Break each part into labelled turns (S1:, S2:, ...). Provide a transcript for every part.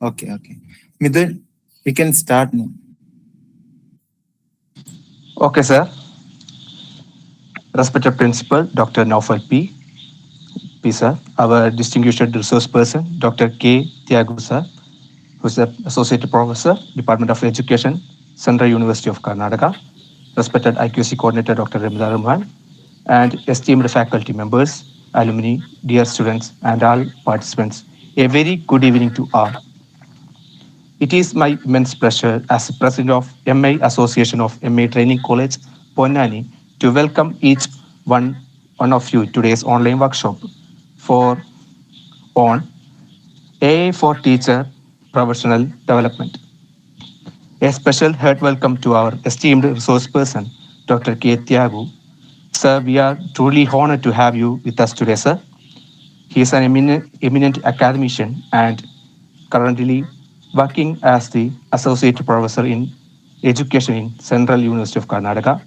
S1: Okay. Midun, we can start now.
S2: Okay, sir. Respected Principal, Dr. Naufal P, sir. Our distinguished resource person, Dr. K. Thiyagu, sir, who is the Associate Professor, Department of Education, Central University of Karnataka. Respected IQC Coordinator, Dr. Ramida Rahman, and esteemed faculty members, alumni, dear students, and all participants. A very good evening to all. It is my immense pleasure as President of MA Association of MA Training College, Ponnani, to welcome each one of you today's online workshop for on AI for Teacher Professional Development. A special heart welcome to our esteemed resource person, Dr. K. Thiagu. Sir, we are truly honored to have you with us today, sir. He is an eminent academician and currently working as the Associate Professor in Education in Central University of Karnataka.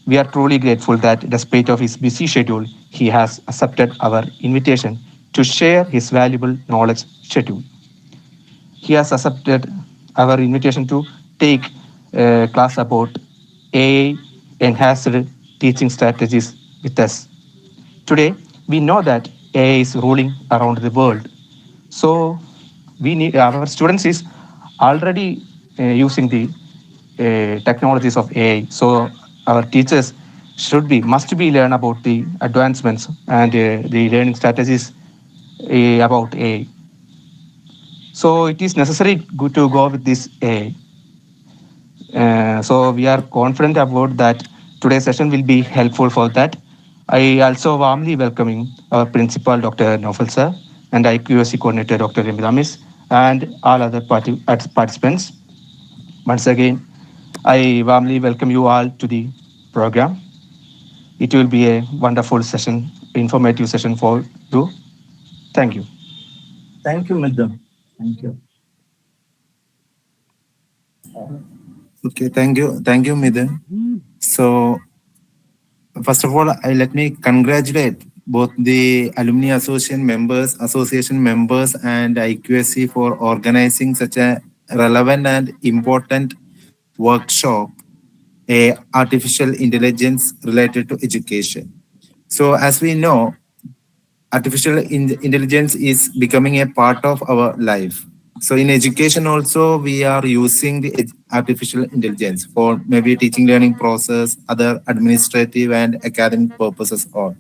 S2: We are truly grateful that despite of his busy schedule, he has accepted our invitation to share his valuable knowledge schedule. He has accepted our invitation to take a class about AI enhanced teaching strategies with us. Today, we know that AI is ruling around the world. So we need our students is already using the technologies of AI. So our teachers should be must be learn about the advancements and the learning strategies about AI. So it is necessary to go with this AI. So we are confident about that today's session will be helpful for that. I also warmly welcoming our principal, Dr. Nofal sir, and IQSC coordinator, Dr. Remidamis, and all other participants. Once again, I warmly welcome you all to the program. It will be a wonderful session, informative session for you. Thank you.
S1: Thank you, Midun. Thank you. Okay, thank you, Midun. So, first of all, let me congratulate both the association members, and IQSC for organizing such a relevant and important workshop, a artificial intelligence related to education. So, as we know, intelligence is becoming a part of our life. So in education also, we are using the artificial intelligence for maybe teaching learning process, other administrative and academic purposes all.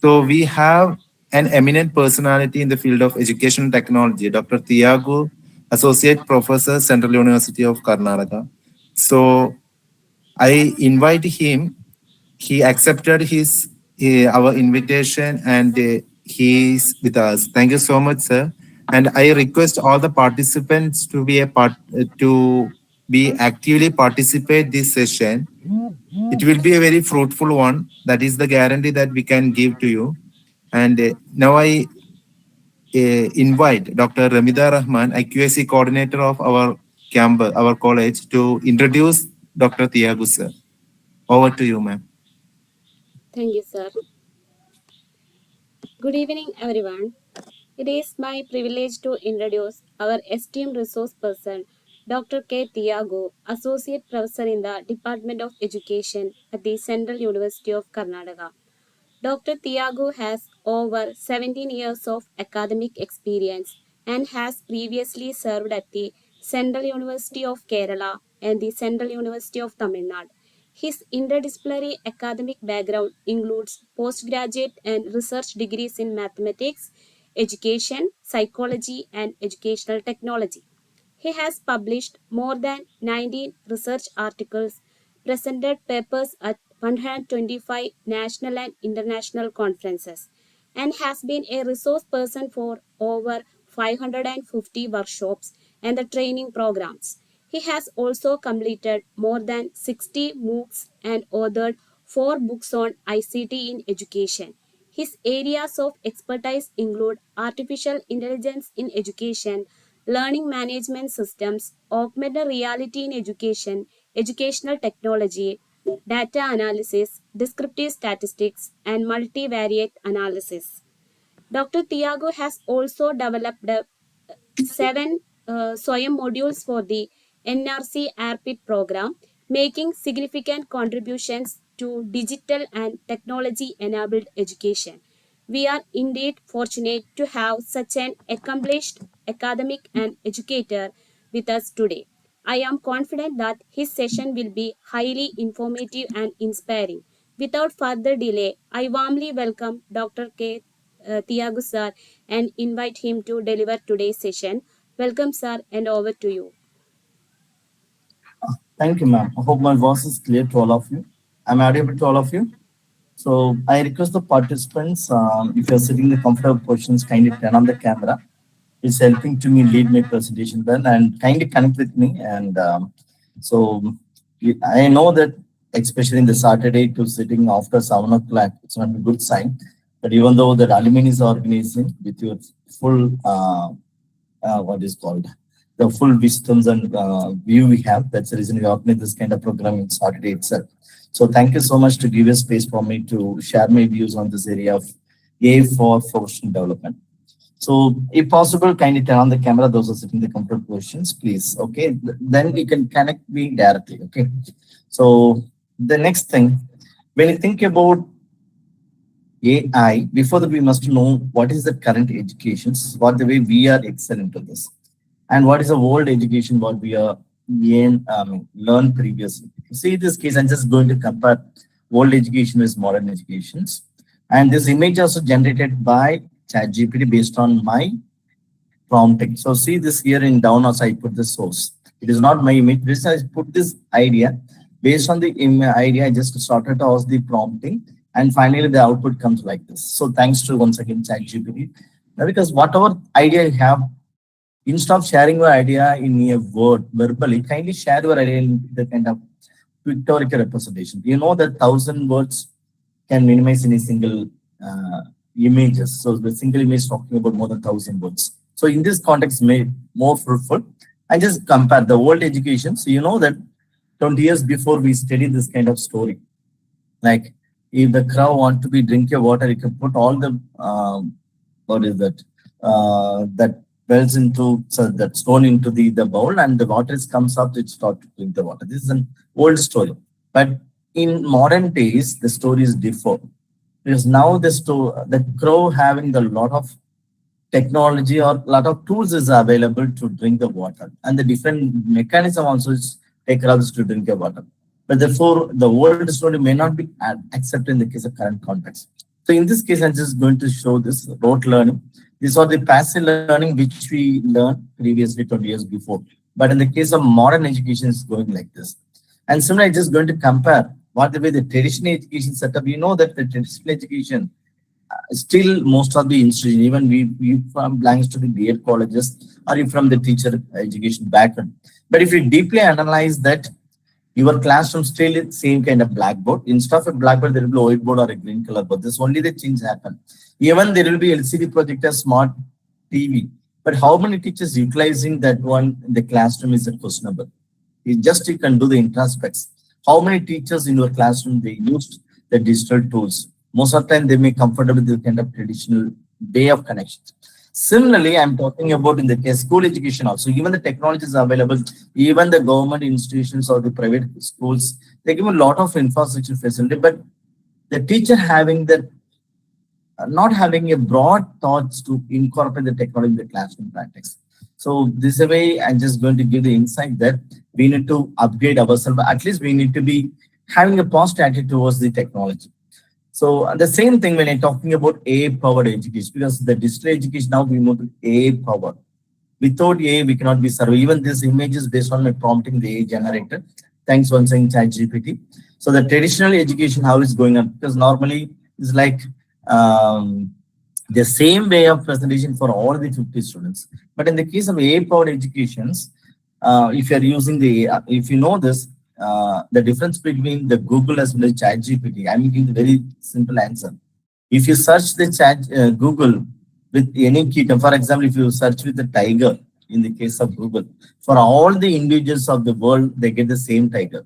S1: So we have an eminent personality in the field of education technology, Dr. Thiyagu, Associate Professor, Central University of Karnataka. So I invite him. He accepted our invitation, and he is with us. Thank you so much, sir. And I request all the participants to be actively participate this session. It will be a very fruitful one. That is the guarantee that we can give to you. And now I invite Dr. Ramida Rahman, IQAC coordinator of our campus, our college, to introduce Dr. Thiagu, sir. Over to you, ma'am.
S3: Thank you, sir. Good evening, everyone. It is my privilege to introduce our esteemed resource person, Dr. K. Thiyagu, Associate Professor in the Department of Education at the Central University of Karnataka. Dr. Thiagu has over 17 years of academic experience and has previously served at the Central University of Kerala and the Central University of Tamil Nadu. His interdisciplinary academic background includes postgraduate and research degrees in mathematics, education, psychology, and educational technology. He has published more than 19 research articles, presented papers at 125 national and international conferences, and has been a resource person for over 550 workshops and the training programs. He has also completed more than 60 MOOCs and authored 4 books on ICT in education. His areas of expertise include artificial intelligence in education, learning management systems, augmented reality in education, educational technology, data analysis, descriptive statistics, and multivariate analysis. Dr. Thiago has also developed 7 SOYM modules for the NRC AirPit program, making significant contributions to digital and technology enabled education. We are indeed fortunate to have such an accomplished academic and educator with us today. I am confident that his session will be highly informative and inspiring. Without further delay, I warmly welcome Dr. K. Thiyagu sir and invite him to deliver today's session. Welcome, sir, and over to you.
S4: Thank you, ma'am. I hope my voice is clear to all of you. I'm audible to all of you. So I request the participants, if you're sitting in the comfortable positions, kindly turn on the camera. It's helping to me lead my presentation well and kindly connect with me. And so I know that especially in the Saturday to sitting after 7 o'clock, it's not a good sign. But even though the alumni is organizing with your full what is called the full wisdoms and view we have. That's the reason we organize this kind of program in Saturday itself. So thank you so much to give a space for me to share my views on this area of AI for professional development. So if possible, kindly turn on the camera. Those are sitting in the comfort positions, please. Okay, then you can connect me directly. Okay. So the next thing, when you think about AI, before that we must know what is the current educations, what the way we are excellent to this, and what is the old education, what we are learned previously. See this case, I'm just going to compare old education with modern educations. And this image also generated by ChatGPT based on my prompting. So see this here in down also I put the source. It is not my image. This I put this idea based on the idea. I just started to ask the prompting, and finally the output comes like this. So thanks to once again ChatGPT. Now, because whatever idea you have, instead of sharing your idea in a word verbally, kindly share your idea in the kind of pictorial representation. You know that 1,000 words can minimize in a single images. So the single image is talking about more than 1,000 words. So in this context, made more fruitful. And just compare the old education. So you know that 20 years before we studied this kind of story. Like if the crow want to be drink your water, you can put all the what is that that wells into so that stone into the bowl and the water comes up, it start to drink the water. This is an old story. But in modern days, the stories differ. Because now the crow having the lot of technology or lot of tools is available to drink the water, and the different mechanism also is take crows to drink the water. But therefore, the old story may not be accepted in the case of current context. So in this case, I'm just going to show this rote learning. These are the passive learning which we learned previously 20 years before. But in the case of modern education, it's going like this. And similarly, I'm just going to compare what the way the traditional education setup. You know that the traditional education still most of the institutions, even we from belongs to the BEd colleges or you from the teacher education background. But if you deeply analyze that, your classroom still is same kind of blackboard. Instead of a blackboard, there will be a whiteboard or a green color board. This only the change happen. Even there will be LCD projector, smart TV. But how many teachers utilizing that one in the classroom is a questionable. It just you can do the introspects. How many teachers in your classroom they used the digital tools? Most of the time they may comfortable with the kind of traditional way of connection. Similarly, I'm talking about in the case school education also. Even the technologies are available, even the government institutions or the private schools, they give a lot of infrastructure facility, but the teacher having the not having a broad thoughts to incorporate the technology in the classroom practice. So this is a way I'm just going to give the insight that we need to upgrade ourselves. At least we need to be having a positive attitude towards the technology. So the same thing when I'm talking about AI-powered education, because the digital education now we move to AI-powered. Without AI, we cannot be served. Even this image is based on my prompting the AI generator. Thanks once again, ChatGPT. So the traditional education, how is going on? Because normally it's like the same way of presentation for all the 50 students. But in the case of AI-powered educations, if you are using the, if you know this, the difference between the Google as well as ChatGPT, I'm giving a very simple answer. If you search the chat Google with any key term, for example, if you search with the tiger in the case of Google, for all the individuals of the world, they get the same tiger,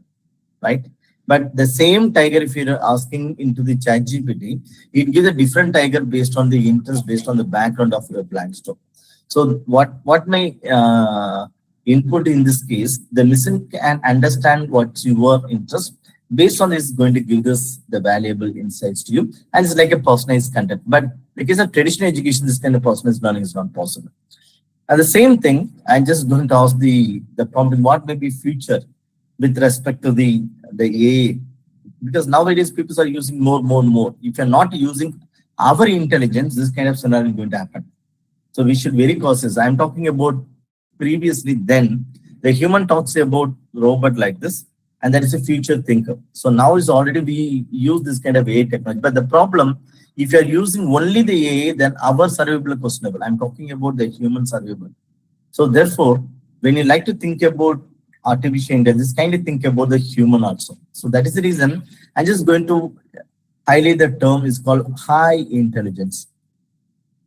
S4: right? But the same tiger, if you're asking into the ChatGPT, it gives a different tiger based on the interest, based on the background of your blank store. So what my input in this case, the listen can understand what's your interest. Based on this, is going to give us the valuable insights to you, and it's like a personalized content. But because of traditional education, this kind of personalized learning is not possible. And the same thing, I'm just going to ask the prompt, what may be future with respect to the AI, because nowadays people are using more and more. If you're not using our intelligence, this kind of scenario is going to happen. So we should very cautious. I'm talking about previously then the human talks about robot like this, and that is a future thinker. So now is already we use this kind of AI technology. But the problem, if you are using only the AI, then our survival is questionable. I'm talking about the human survival. So therefore, when you like to think about artificial intelligence, kind of think about the human also. So that is the reason I'm just going to highlight the term is called high intelligence.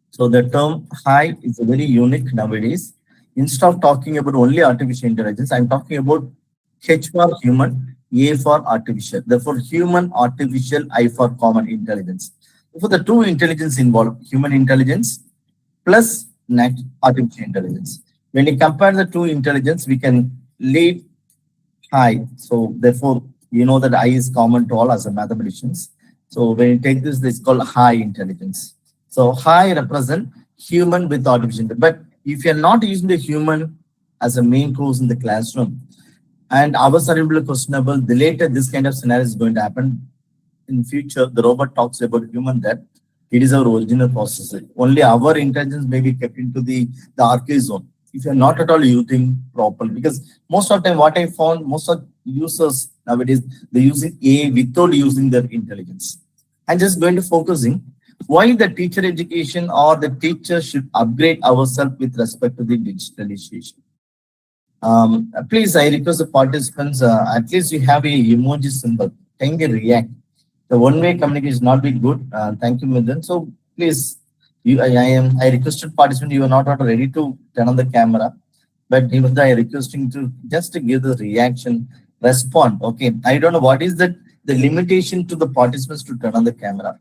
S4: So the term high is very unique nowadays. Instead of talking about only artificial intelligence, I'm talking about H for human, A for artificial. Therefore, human, artificial, I for common intelligence. For the two intelligence involved, human intelligence plus artificial intelligence. When you compare the two intelligence, we can lead high. So therefore, you know that I is common to all as a mathematicians. So when you take this, this is called high intelligence. So high represent human with artificial. But if you're not using the human as a main course in the classroom, and our cerebral questionable, the later this kind of scenario is going to happen in future, the robot talks about human that it is our original processor. Only our intelligence may be kept into the archive zone. If you're not at all using properly, because most of the time what I found, most of users nowadays, they're using AI without using their intelligence. I'm just going to focusing why the teacher education or the teacher should upgrade ourselves with respect to the digitalization. Please, I request the participants, at least you have a emoji symbol. Kindly react. The one-way communication is not be good. Thank you, Midhan. So please, I requested participant, you are not ready to turn on the camera, but even though I requesting to just to give the reaction, respond. Okay, I don't know what is the limitation to the participants to turn on the camera,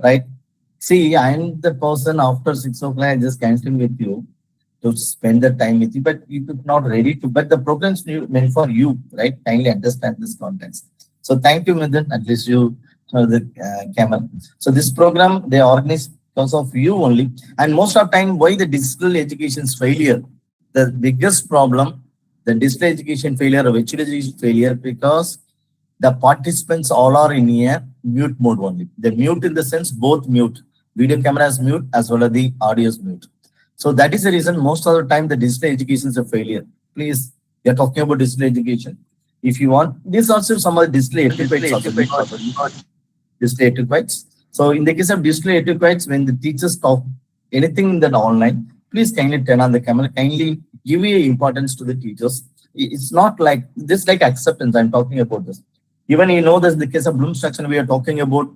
S4: right? See, I'm the person after 6 o'clock, I just canceling with you to spend the time with you, but you could not ready to. But the programs meant for you, right? Kindly understand this context. So thank you, Midhan. At least you saw the camera. So this program they organize because of you only. And most of the time, why the digital education's failure? The biggest problem, the digital education failure or education failure, because the participants all are in a mute mode only. The mute in the sense both mute. Video camera is mute as well as the audio is mute. So that is the reason most of the time the digital education is a failure. Please, we are talking about digital education. If you want, this also some of the digital etiquettes also. Digital etiquettes. So in the case of digital etiquettes, when the teachers talk anything in that online, please kindly turn on the camera. Kindly give a importance to the teachers. It's not like this like acceptance. I'm talking about this. Even you know this in the case of Bloom's taxonomy, we are talking about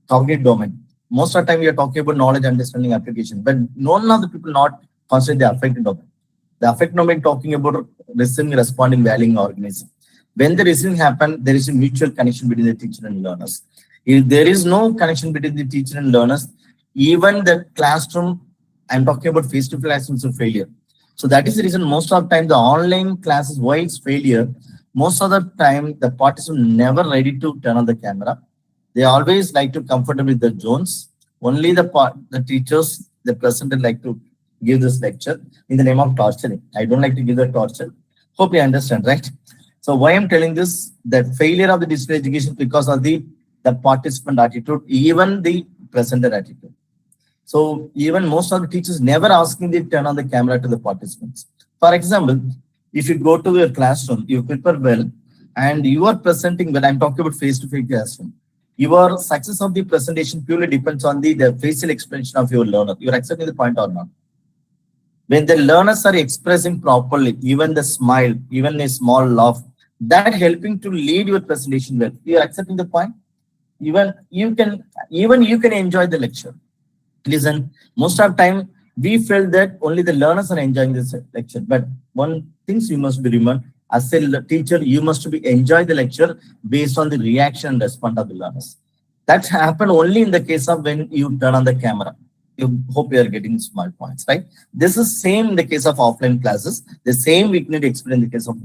S4: cognitive domain. Most of the time we are talking about knowledge, understanding, application, but none of the people not consider the affective domain. The affective domain talking about receiving, responding, valuing, organizing. When the receiving happen, there is a mutual connection between the teacher and learners. If there is no connection between the teacher and learners, even the classroom, I'm talking about face-to-face classrooms of failure. So that is the reason most of the time the online classes, why it's failure, most of the time the participants never ready to turn on the camera. They always like to comfortable with the zones. Only the teachers, the presenter like to give this lecture in the name of torturing. I don't like to give the torture. Hope you understand, right? So why I'm telling this, that failure of the digital education because of the participant attitude, even the presenter attitude. So even most of the teachers never asking the turn on the camera to the participants. For example, if you go to your classroom, you prepare well, and you are presenting well. I'm talking about face-to-face classroom. Your success of the presentation purely depends on the facial expression of your learner. You're accepting the point or not? When the learners are expressing properly, even the smile, even a small laugh, that helping to lead your presentation well. You're accepting the point? Even you can enjoy the lecture. Listen, most of the time we felt that only the learners are enjoying this lecture. But one things you must be remember, as a teacher, you must be enjoy the lecture based on the reaction and response of the learners. That happen only in the case of when you turn on the camera. You hope you are getting small points, right? This is same in the case of offline classes. The same we need to explain in the case of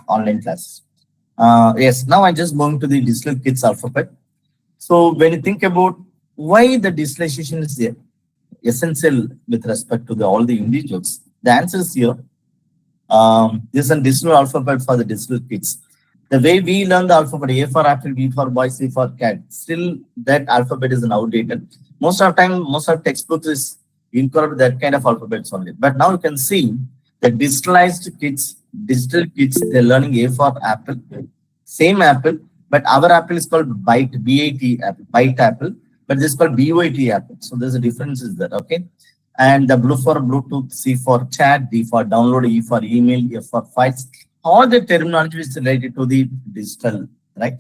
S4: online classes. Yes, now I'm just going to the digital kids alphabet. So when you think about why the digitalization is essential with respect to all the individuals, the answer is here. This is a digital alphabet for the digital kids. The way we learn the alphabet, A for apple, B for boy, C for cat, still that alphabet is outdated. Most of the time, most of textbooks is incorporate that kind of alphabets only. But now you can see the digitalized kids, digital kids, they're learning A for apple, same apple, but our apple is called Byte, B-A-T apple, Byte apple, but this is called B-O-I-T apple. So there's a difference is there, okay? And the blue for Bluetooth, C for chat, D for download, E for email, F for files. All the terminology is related to the digital, right?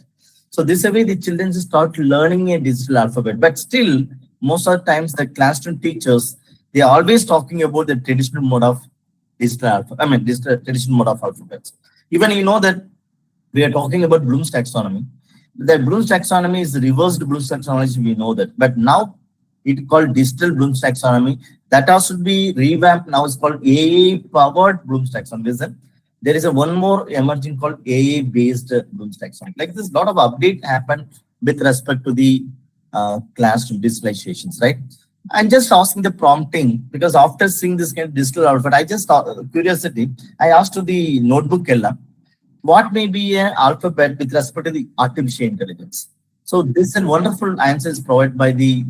S4: So this way the children start learning a digital alphabet. But still, most of the times the classroom teachers, they are always talking about the traditional mode of digital alphabet. I mean, digital traditional mode of alphabets. Even you know that we are talking about Bloom's taxonomy. The Bloom's taxonomy is reversed Bloom's taxonomy, we know that. But now it called digital Bloom's taxonomy. That also should be revamped. Now it's called AI powered Bloom's taxonomy. Listen, there is a one more emerging called AI based Bloom's taxonomy. Like this, lot of update happened with respect to the classroom digitalizations, right? I'm just asking the prompting because after seeing this kind of digital alphabet, I just curiosity. I asked to the notebook Ella, what may be an alphabet with respect to the artificial intelligence? So this is a wonderful answer is provided by the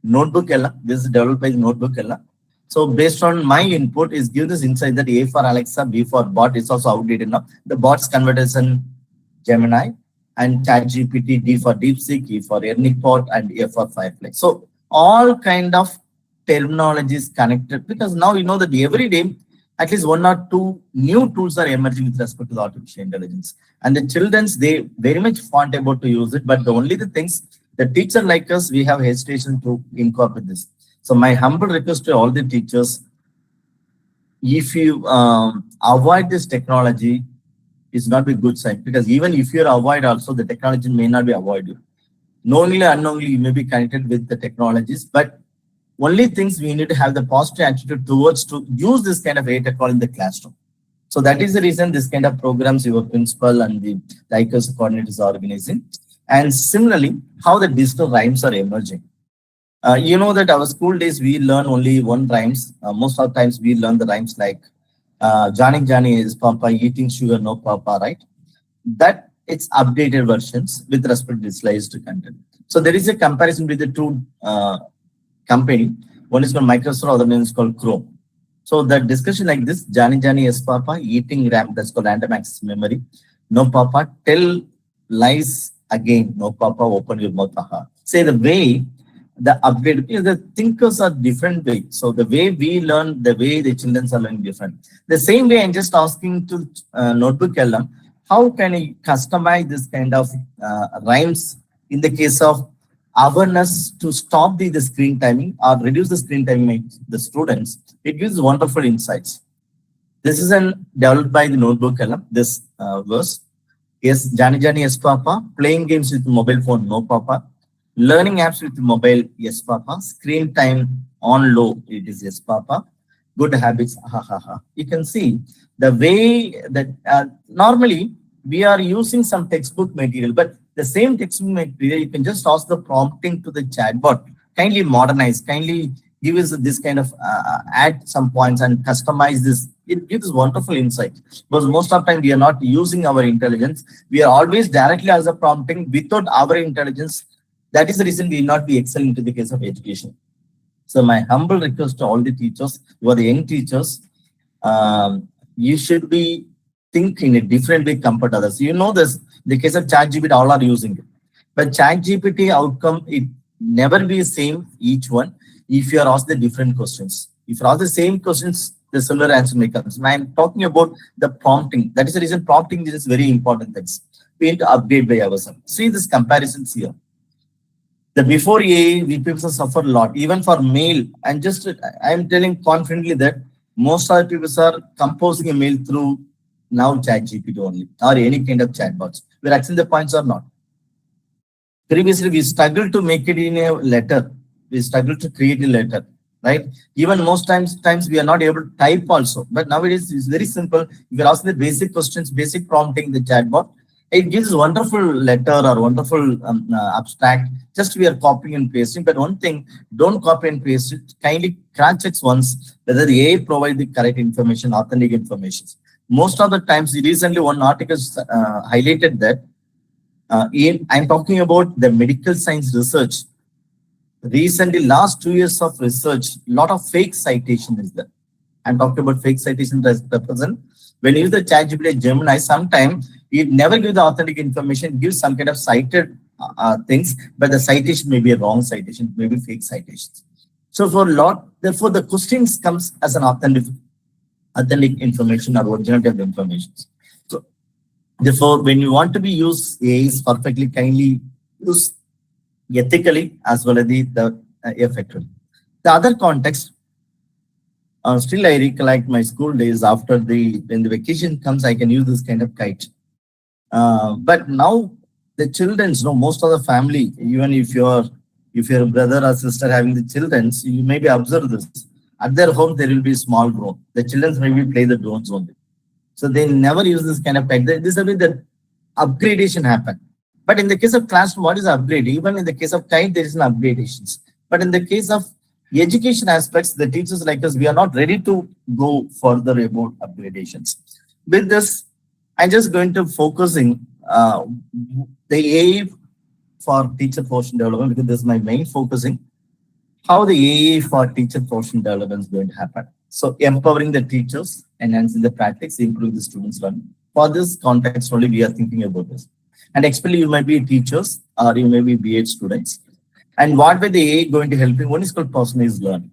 S4: notebook Ella. This is developed by the notebook Ella. So based on my input is give this insight that A for Alexa, B for bot is also outdated now. The bots conversion Gemini and ChatGPT, D for DeepSeek, E for Ernicbot, and F for Firefly. So all kind of terminologies connected because now you know that every day at least one or two new tools are emerging with respect to the artificial intelligence. And the children's, they very much fond about to use it, but the only the things, the teacher like us, we have hesitation to incorporate this. So my humble request to all the teachers, if you avoid this technology, it's not be good sign because even if you avoid also, the technology may not be avoided. Knowingly or unknowingly, you may be connected with the technologies, but only things we need to have the positive attitude towards to use this kind of AI technology in the classroom. So that is the reason this kind of programs your principal and the ICAS coordinators are organizing. And similarly, how the digital rhymes are emerging. You know that our school days, we learn only one rhymes. Most of the times we learn the rhymes like Johnny Johnny is Papa, eating sugar, no Papa, right? That it's updated versions with respect to digitalized content. So there is a comparison with the two company. One is called Microsoft, other one is called Chrome. So the discussion like this, Johnny Johnny yes Papa, eating RAM, that's called random access memory. No Papa, tell lies again. No Papa, open your mouth. Aha. Say the way the upgrade, because the thinkers are different way. So the way we learn, the way the children are learning different. The same way I'm just asking to notebook LM, how can I customize this kind of rhymes in the case of awareness to stop the screen timing or reduce the screen timing of the students? It gives wonderful insights. This is an developed by the notebook LM, this verse. Yes, Johnny Johnny, yes, Papa. Playing games with mobile phone, no, Papa. Learning apps with mobile, yes, Papa. Screen time on low, it is yes, Papa. Good habits, ha ha ha. You can see the way that normally we are using some textbook material, but the same textbook material, you can just ask the prompting to the chatbot. Kindly modernize, kindly give us this kind of add some points and customize this. It gives wonderful insight because most of the time we are not using our intelligence. We are always directly as a prompting without our intelligence. That is the reason we will not be excelling to the case of education. So my humble request to all the teachers, who are the young teachers, you should be think in a different way compared to others. You know this, the case of ChatGPT, all are using it. But ChatGPT outcome, it never be the same each one if you are asked the different questions. If you ask the same questions, the similar answer may come. So I'm talking about the prompting. That is the reason prompting is very important things. We need to update by ourselves. See this comparisons here. The before AI, we people suffer a lot, even for mail. And just I'm telling confidently that most of the people are composing a mail through now ChatGPT only or any kind of chatbots. We're actually the points or not. Previously, we struggled to make it in a letter. We struggled to create a letter. right? Even most times we are not able to type also. But nowadays it's very simple. If you're asking the basic questions, basic prompting, the chatbot, it gives wonderful letter or wonderful abstract. Just we are copying and pasting. But one thing, don't copy and paste it. Kindly cross checks once whether the AI provide the correct information, authentic information. Most of the times, recently one article highlighted that I'm talking about the medical science research. Recently, last 2 years of research, lot of fake citation is there. I'm talking about fake citation represent. When you use the ChatGPT Gemini, sometimes it never gives the authentic information, gives some kind of cited things, but the citation may be a wrong citation, maybe fake citations. So for a lot, therefore the questions comes as an authentic information or originative information. So therefore, when you want to be used AIs perfectly, kindly use ethically as well as the effectively. The other context, still I recollect my school days after when the vacation comes, I can use this kind of kite. But now the children's, most of the family, even if your brother or sister having the children's, you maybe observe this. At their home, there will be small drone. The children maybe play the drones only. So they never use this kind of tech. This is the upgradation happen. But in the case of classroom, what is upgrade? Even in the case of time, there is an upgradations. But in the case of education aspects, the teachers like us, we are not ready to go further about upgradations. With this, I'm just going to focusing the AI for teacher portion development because this is my main focusing. How the AI for teacher portion development is going to happen. So empowering the teachers, enhancing the practice, improving the students' learning. For this context only, we are thinking about this. And actually, you might be teachers or you may be BA students. And what way the AI going to help you? One is called personalized learning.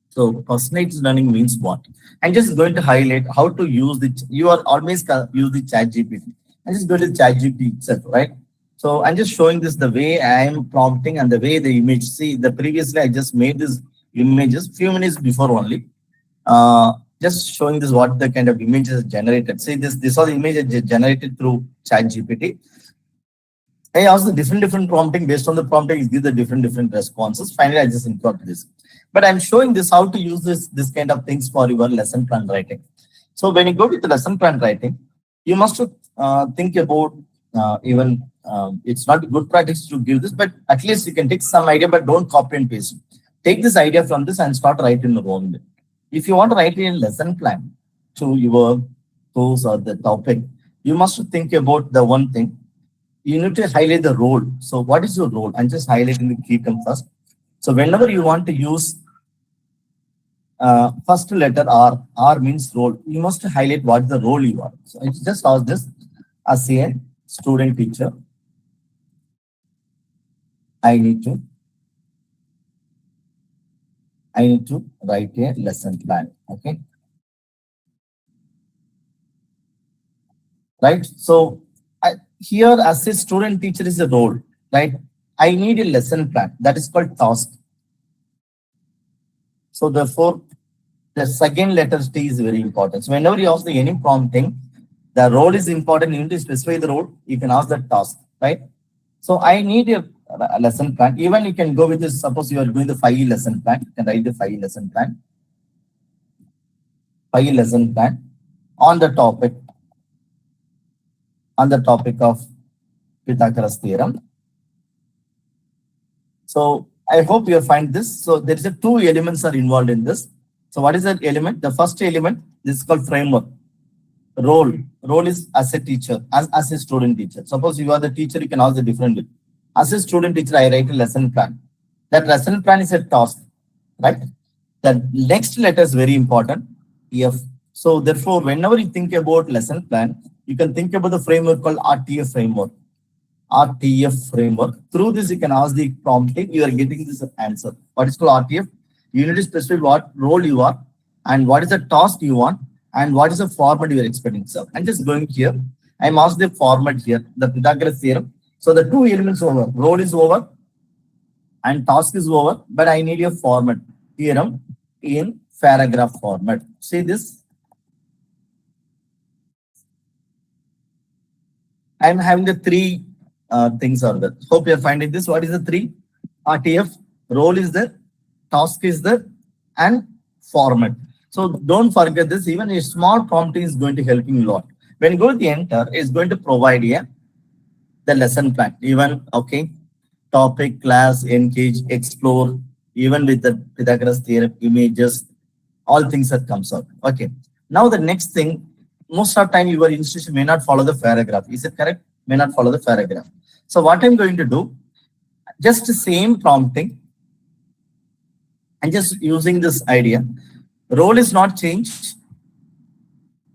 S4: So personalized learning means what? I'm just going to highlight how to use the. You are always use the Chat GPT. I'm just going to Chat GPT itself, right? So I'm just showing this the way I am prompting and the way the image. See, the previously I just made this images few minutes before only. Just showing this what the kind of images generated. See this. These are the images generated through Chat GPT. I asked the different prompting based on the prompting. It gives the different responses. Finally, I just import this. But I'm showing this how to use this kind of things for your lesson plan writing. So when you go with the lesson plan writing, you must think about even it's not a good practice to give this, but at least you can take some idea, but don't copy and paste. Take this idea from this and start writing the own way. If you want to write a lesson plan to your course or the topic, you must think about the one thing. You need to highlight the role. So what is your role? I'm just highlighting the key term first. So whenever you want to use first letter R means role, you must highlight what the role you are. So I just ask this as a student teacher. I need to write a lesson plan. Okay. Right. So here as a student teacher is a role, right? I need a lesson plan that is called task. So therefore, the second letter T is very important. So whenever you ask the any prompting, the role is important. You need to specify the role. You can ask the task, right? So I need a lesson plan. Even you can go with this. Suppose you are doing the 5 lesson plan. You can write the 5 lesson plan. 5 lesson plan on the topic of Pythagoras theorem. So I hope you find this. So there is a 2 elements are involved in this. So what is that element? The first element, this is called framework. Role is as a teacher, as a student teacher. Suppose you are the teacher, you can ask the differently. As a student teacher, I write a lesson plan. That lesson plan is a task, right? The next letter is very important, F. So therefore, whenever you think about lesson plan, you can think about the framework called RTF framework. RTF framework. Through this, you can ask the prompting, you are getting this answer. What is called RTF? You need to specify what role you are and what is the task you want and what is the format you are expecting. So I'm just going here. I'm asked the format here, the Pythagoras theorem. So the 2 elements over, role is over and task is over, but I need a format, theorem in paragraph format. See this? I'm having the 3 things are there. Hope you're finding this. What is the 3? RTF, role is there, task is there, and format. So don't forget this. Even a small prompting is going to help you a lot. When you go to the enter, it's going to provide you the lesson plan. Even okay, topic, class, engage, explore, even with the Pythagoras theorem, images, all things that comes out. Okay. Now the next thing, most of the time your institution may not follow the paragraph. Is it correct? May not follow the paragraph. So what I'm going to do, just the same prompting and just using this idea. Role is not changed.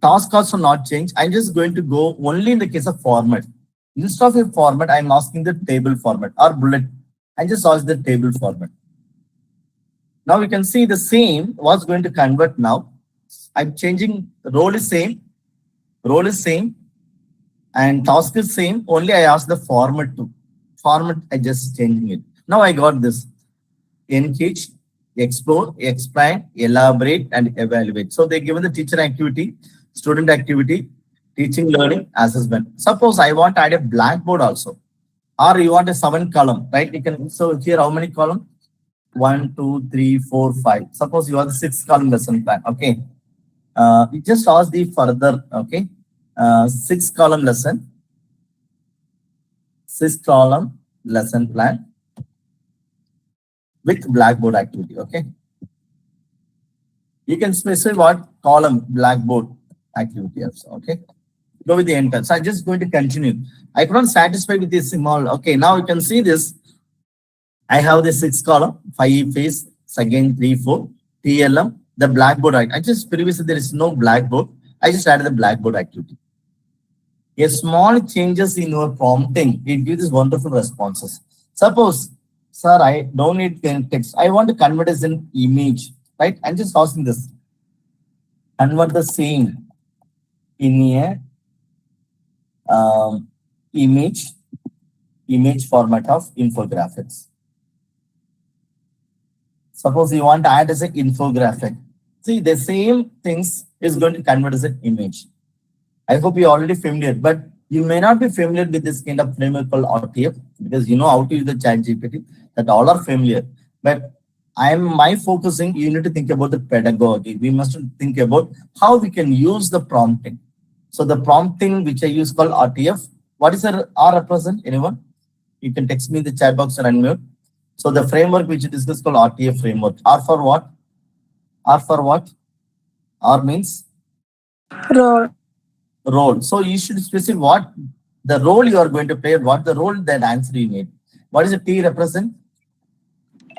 S4: Task also not changed. I'm just going to go only in the case of format. Instead of a format, I'm asking the table format or bullet. I just ask the table format. Now we can see the same was going to convert now. I'm changing role is same, and task is same. Only I ask the format to format. I just changing it. Now I got this engage, explore, explain, elaborate, and evaluate. So they given the teacher activity, student activity, teaching, learning, assessment. Suppose I want to add a blackboard also, or you want a 7 column, right? You can so here how many column? 1, 2, 3, 4, 5. Suppose you have the 6 column lesson plan. Okay. You just ask the further, okay. 6 column lesson, 6 column lesson plan with blackboard activity. Okay. You can specify what column blackboard activity also. Okay. Go with the enter. So I'm just going to continue. I couldn't satisfy with this small. Okay. Now you can see this. I have the 6 column, 5 phase, second, 3, 4, TLM, the blackboard. I just previously there is no blackboard. I just added the blackboard activity. A small changes in your prompting, it gives wonderful responses. Suppose, sir, I don't need text. I want to convert this in image, right? I'm just asking this. Convert the same in a image format of infographics. Suppose you want to add as an infographic. See, the same things is going to convert as an image. I hope you're already familiar, but you may not be familiar with this kind of framework called RTF because you know how to use the chat GPT, that all are familiar. But my focusing, you need to think about the pedagogy. We must think about how we can use the prompting. So the prompting which I use called RTF. What is the R represent? Anyone? You can text me in the chat box and unmute. So the framework which it is called RTF framework. R for what? R for what? R means
S5: Role.
S4: role. So you should specify what the role you are going to play, what the role that answer you need. What is the T represent?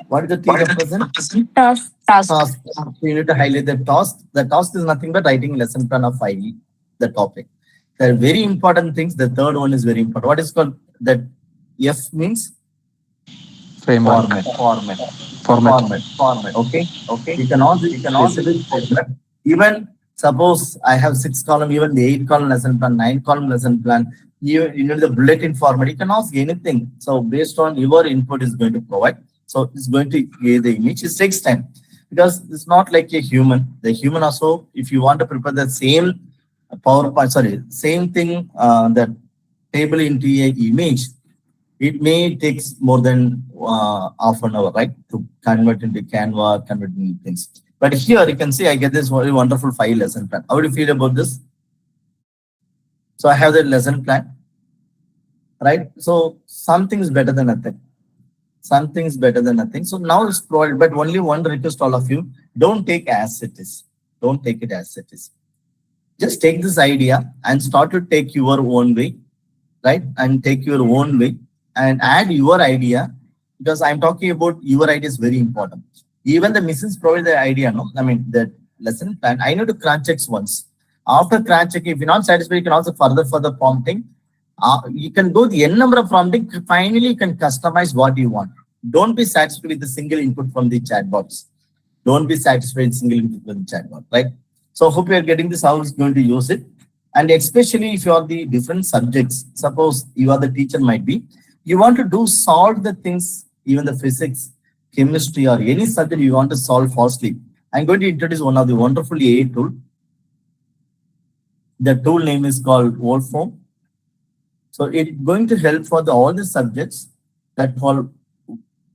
S4: What is the T represent?
S5: Task.
S4: Task. So you need to highlight the task. The task is nothing but writing lesson plan of 5, the topic. There are very important things. The third one is very important. What is called that F means?
S2: Framework.
S4: Format. Okay. You can also specific format. Even suppose I have 6 column, even the 8 column lesson plan, 9 column lesson plan, you know the bulletin format, you can ask anything. So based on your input is going to provide. So it's going to give the image. It takes time because it's not like a human. The human also, if you want to prepare the same same thing, that table into a image, it may takes more than half an hour, right, to convert into Canva, convert into things. But here you can see I get this very wonderful 5 lesson plan. How do you feel about this? So I have the lesson plan, right? So something is better than nothing. Something is better than nothing. So now it's provided, but only one request all of you: don't take as it is. Don't take it as it is. Just take this idea and start to take your own way, right? And take your own way and add your idea, because I'm talking about your idea is very important. Even the missions provide the idea, no? I mean, the lesson plan, I need to cross check once. After cross check, if you're not satisfied, you can also further prompting. You can go the n number of prompting. Finally, you can customize what you want. Don't be satisfied with the single input from the chatbots. Don't be satisfied with single input from the chatbot, right? So hope you are getting this, how it's going to use it. And especially if you are the different subjects, suppose you are the teacher might be, you want to solve the things, even the physics, chemistry, or any subject you want to solve fastly. I'm going to introduce one of the wonderful AI tool. The tool name is called Wolfram. So it's going to help for all the subjects that called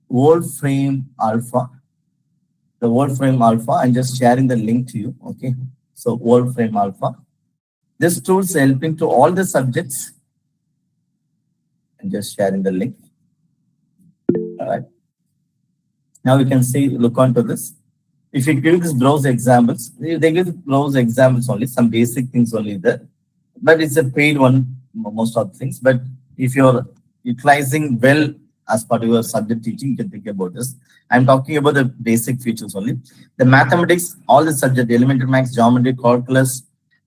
S4: Wolfram Alpha. the Wolfram Alpha. I'm just sharing the link to you. Okay. So Wolfram Alpha. This tool is helping to all the subjects. I'm just sharing the link. All right. Now you can see, look onto this. If you give this browse examples, they give browse examples only, some basic things only there. But it's a paid one, most of the things. But if you're utilizing well as part of your subject teaching, you can think about this. I'm talking about the basic features only. The mathematics, all the subject, elementary maths, geometry, calculus,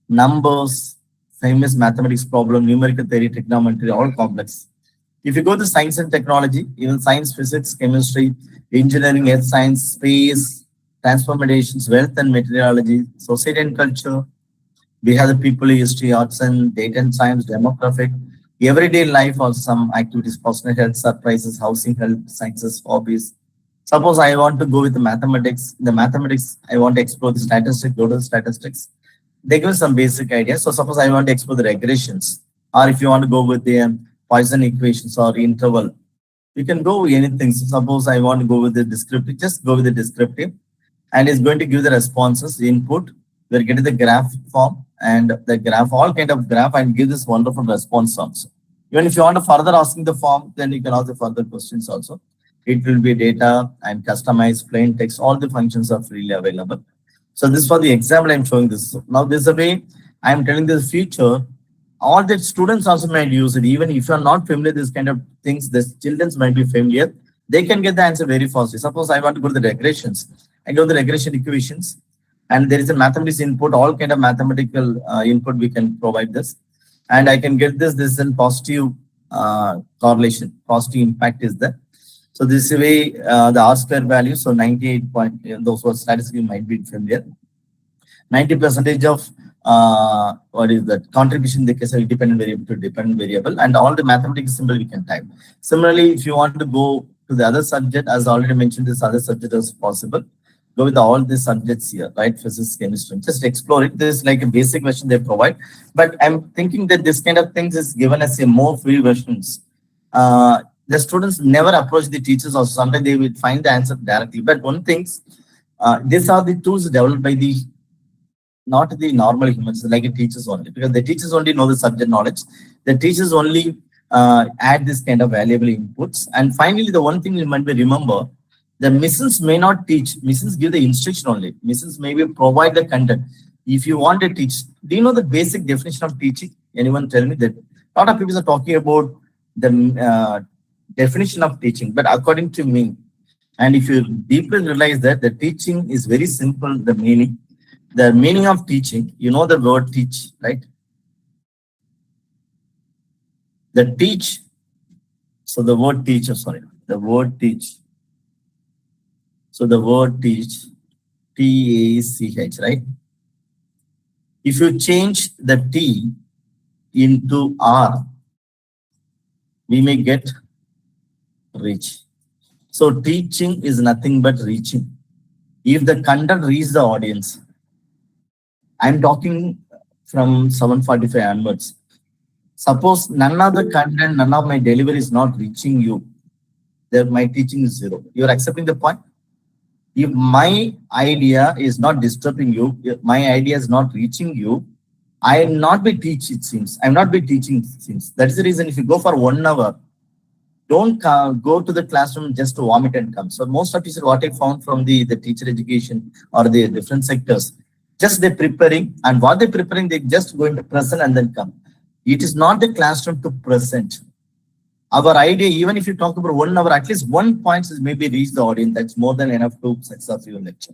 S4: numbers, famous mathematics problem, numerical theory, trigonometry, all complex. If you go to science and technology, even science, physics, chemistry, engineering, earth science, space, transformations, wealth and materiality, society and culture, we have the people history, arts and data and science, demographic, everyday life or some activities, personal health, surprises, housing, health, sciences, hobbies. Suppose I want to go with the mathematics. The mathematics, I want to explore the statistics, go to the statistics. They give some basic ideas. So suppose I want to explore the regressions, or if you want to go with the Poisson equations or interval, you can go with anything. So suppose I want to go with the descriptive, just go with the descriptive, and it's going to give the responses, the input. We're getting the graph form and the graph, all kind of graph, and give this wonderful response also. Even if you want to further asking the form, then you can ask the further questions also. It will be data and customized plain text. All the functions are freely available. So this for the example I'm showing this. Now this is the way I'm telling the future. All the students also might use it. Even if you're not familiar with this kind of things, the children might be familiar. They can get the answer very fast. Suppose I want to go to the regressions. I go to the regression equations, and there is a mathematics input, all kind of mathematical input we can provide this. And I can get this is in positive correlation, positive impact is there. So this is the way the R square value, so 98 point, those who are statistically might be familiar. 90% of what is that contribution in the case of independent variable to dependent variable, and all the mathematics symbol we can type. Similarly, if you want to go to the other subject, as already mentioned, this other subject is possible. Go with all these subjects here, right? Physics, chemistry, just explore it. This is like a basic version they provide, but I'm thinking that this kind of things is given as a more free versions. The students never approach the teachers, or sometimes they will find the answer directly. But one thing, these are the tools developed by the not the normal humans, like teachers only, because the teachers only know the subject knowledge. The teachers only add this kind of valuable inputs. And finally, the one thing you might be remember, the missions may not teach. Missions give the instruction only. Missions maybe provide the content. If you want to teach, do you know the basic definition of teaching? Anyone tell me that? A lot of people are talking about the definition of teaching, but according to me, and if you deeply realize that the teaching is very simple, the meaning of teaching, you know the word teach, right? The teach, so the word teacher, sorry, the word teach. So the word teach, T-A-C-H, right? If you change the T into R, we may get reach. So teaching is nothing but reaching. If the content reaches the audience, I'm talking from 7:45 onwards. Suppose none of the content, none of my delivery is not reaching you, then my teaching is zero. You're accepting the point? If my idea is not disturbing you, if my idea is not reaching you, I will not be teaching, it seems. I will not be teaching, it seems. That is the reason if you go for 1 hour, don't go to the classroom just to vomit and come. So most of teachers, what I found from the teacher education or the different sectors, just they're preparing, and what they're preparing, they're just going to present and then come. It is not the classroom to present. Our idea, even if you talk about 1 hour, at least 1 point is maybe reach the audience. That's more than enough to success your lecture.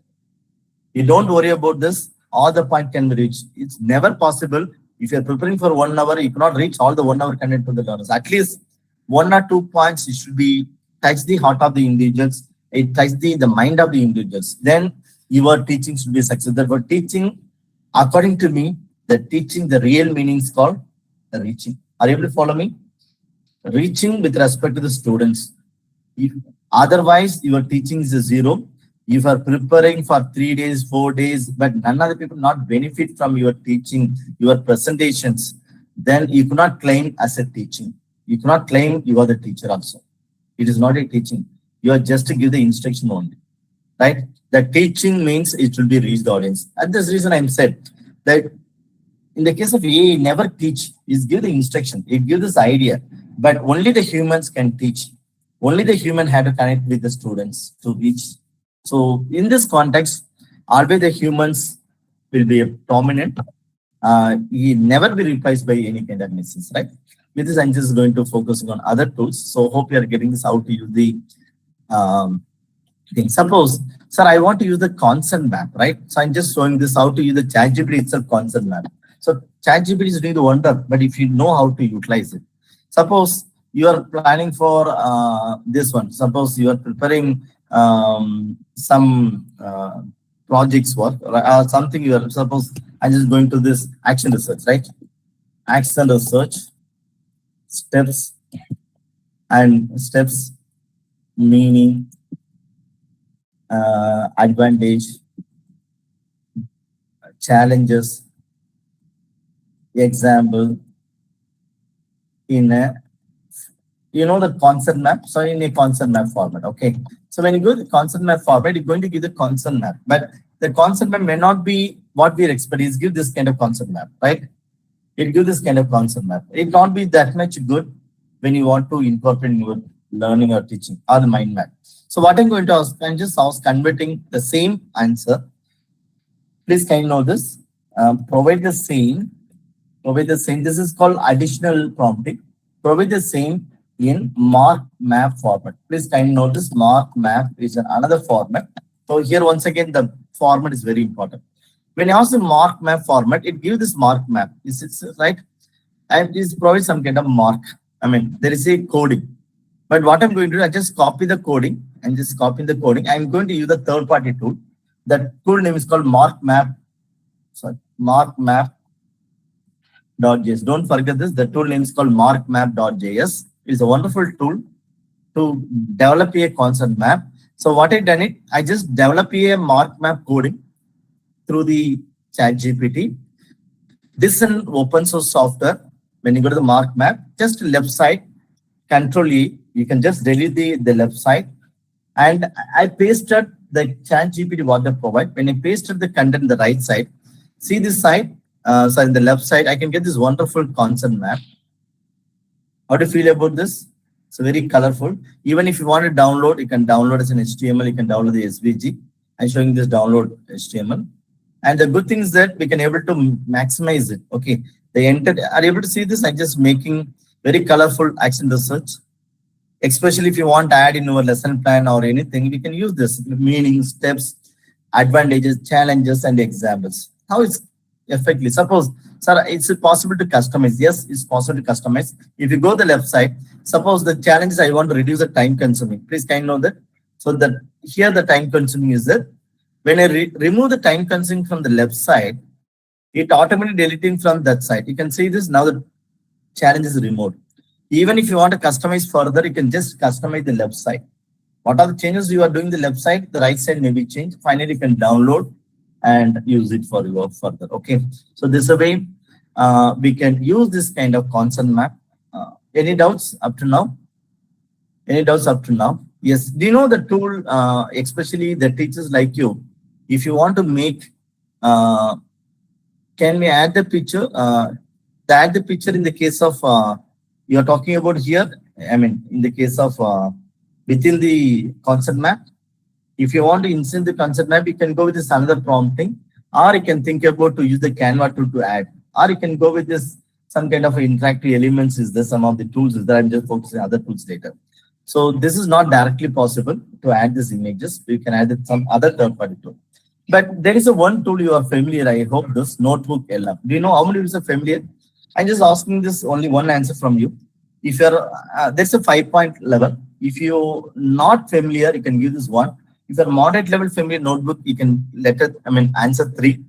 S4: You don't worry about this. All the point can be reached. It's never possible. If you're preparing for 1 hour, you cannot reach all the 1 hour content to the learners. At least 1 or 2 points, it should be touch the heart of the individuals. It touch the mind of the individuals. Then your teaching should be successful. For teaching, according to me, the teaching, the real meaning is called the reaching. Are you able to follow me? Reaching with respect to the students. If otherwise, your teaching is a zero. If you are preparing for 3 days, 4 days, but none of the people not benefit from your teaching, your presentations, then you cannot claim as a teaching. You cannot claim you are the teacher also. It is not a teaching. You are just to give the instruction only, right? The teaching means it will be reached audience. And this reason I'm said that in the case of AI, never teach. It give the instruction. It gives this idea. But only the humans can teach. Only the human had to connect with the students to reach. So in this context, always the humans will be dominant. He never be replaced by any kind of machines, right? With this, I'm just going to focus on other tools. So hope you are getting this how to use the um, thing. Suppose, sir, I want to use the constant map, right? So I'm just showing this how to use the ChatGPT itself constant map. So ChatGPT is doing the wonder, but if you know how to utilize it, suppose you are planning for this one. Suppose you are preparing some projects work or something. You are suppose I'm just going to this action research, right? Action research steps and steps meaning advantage challenges example in a the concept map. So in a concept map format, okay. So when you go to the concept map format, it's going to give the concept map, but the concept map may not be what we expect. Is give this kind of concept map, right? It gives this kind of concept map. It not be that much good when you want to incorporate in your learning or teaching or the mind map. So what I'm going to ask, I'm just converting the same answer. Please kind of know this. Provide the same. Provide the same. This is called additional prompting. Provide the same in mark map format. Please kind of notice mark map is another format. So here once again the format is very important. When you ask the mark map format, it gives this mark map. Is it right? And it provides some kind of mark. I mean, there is a coding. But what I'm going to do, I just copy the coding and just copy the coding. I'm going to use the third-party tool. That tool name is called mark map. Sorry, mark map.js. Don't forget this. The tool name is called markmap.js. It's a wonderful tool to develop a concept map. So what I done it, I just develop a mark map coding through the ChatGPT. This is an open source software. When you go to the mark map, just left side, Control E, you can just delete the left side. And I pasted the ChatGPT what they provide. When I pasted the content the right side, see this side, so in the left side, I can get this wonderful concept map. How do you feel about this? It's very colorful. Even if you want to download, you can download as an HTML, you can download the SVG. I'm showing this download HTML. And the good thing is that we can able to maximize it. Okay, they entered. Are you able to see this? I'm just making very colorful action research. Especially if you want to add in your lesson plan or anything, we can use this meaning, steps, advantages, challenges, and examples. How it's effectively. Suppose, sir, it's possible to customize. Yes, it's possible to customize. If you go to the left side, suppose the challenge is I want to reduce the time consuming. Please kind of know that. So that here the time consuming is that when I remove the time consuming from the left side, it automatically deleting from that side. You can see this now the challenge is removed. Even if you want to customize further, you can just customize the left side. What are the changes you are doing the left side? The right side may be changed. Finally, you can download and use it for your further. Okay. So this is a way we can use this kind of concept map. Any doubts up to now? Any doubts up to now? Yes. Do you know the tool, especially the teachers like you, if you want to make, can we add the picture? Add the picture in the case of, you're talking about here, I mean, in the case of within the concept map, if you want to insert the concept map, you can go with this another prompting, or you can think about to use the Canva tool to add, or you can go with this some kind of interactive elements is there, some of the tools is there. I'm just focusing on other tools later. So this is not directly possible to add these images. You can add some other third-party tool. But there is a one tool you are familiar, I hope, this Notebook LM. Do you know how many are familiar? I'm just asking this only one answer from you. If you're, there's a 5-point level. If you're not familiar, you can give this one. If you're moderate level familiar Notebook, you can answer 3.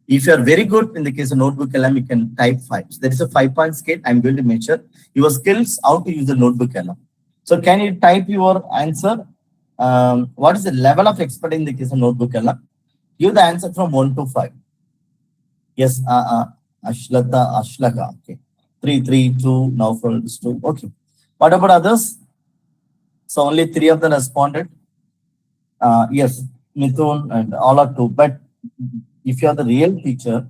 S4: If you're very good in the case of Notebook LM, you can type 5. So there is a 5-point scale. I'm going to measure your skills, how to use the Notebook LM. So can you type your answer? What is the level of expert in the case of Notebook LM? Give the answer from 1 to 5. Yes, Ashlaka. Okay. 3, 3, 2, now for this 2. Okay. What about others? So only 3 of them responded. Yes. Mithun and all are true. But if you are the real teacher,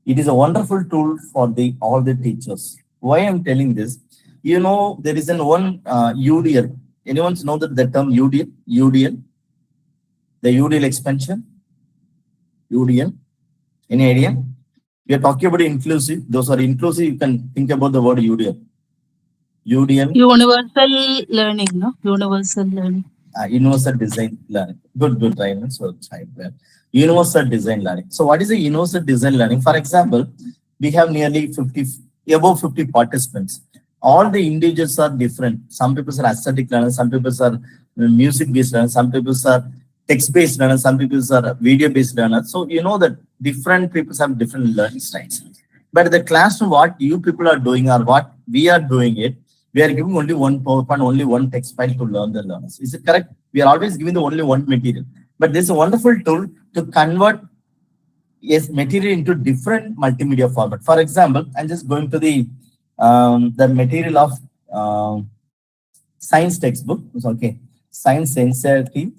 S4: it is a wonderful tool for the all the teachers. Why I'm telling this? You know, there is an one UDL. Anyone know that the term UDL? UDL, the UDL expansion, UDL. Any idea? We are talking about inclusive. Those are inclusive. You can think about the word UDL. UDL,
S5: Universal learning, no? Universal learning.
S4: universal design learning. Good, Ryan. So, universal design learning. So, what is a universal design learning? For example, we have nearly 50, above 50 participants. All the individuals are different. Some people are aesthetic learners, some people are music based learners, some people are text based learners, some people are video based learners. So, you know that different people have different learning styles. But the classroom, what you people are doing or what we are doing it, we are giving only one PowerPoint, only one text file to learn the learners. Is it correct? We are always giving the only one material. But this is a wonderful tool to convert yes material into different multimedia format. For example, I'm just going to the material of science textbook. Okay, science NCERT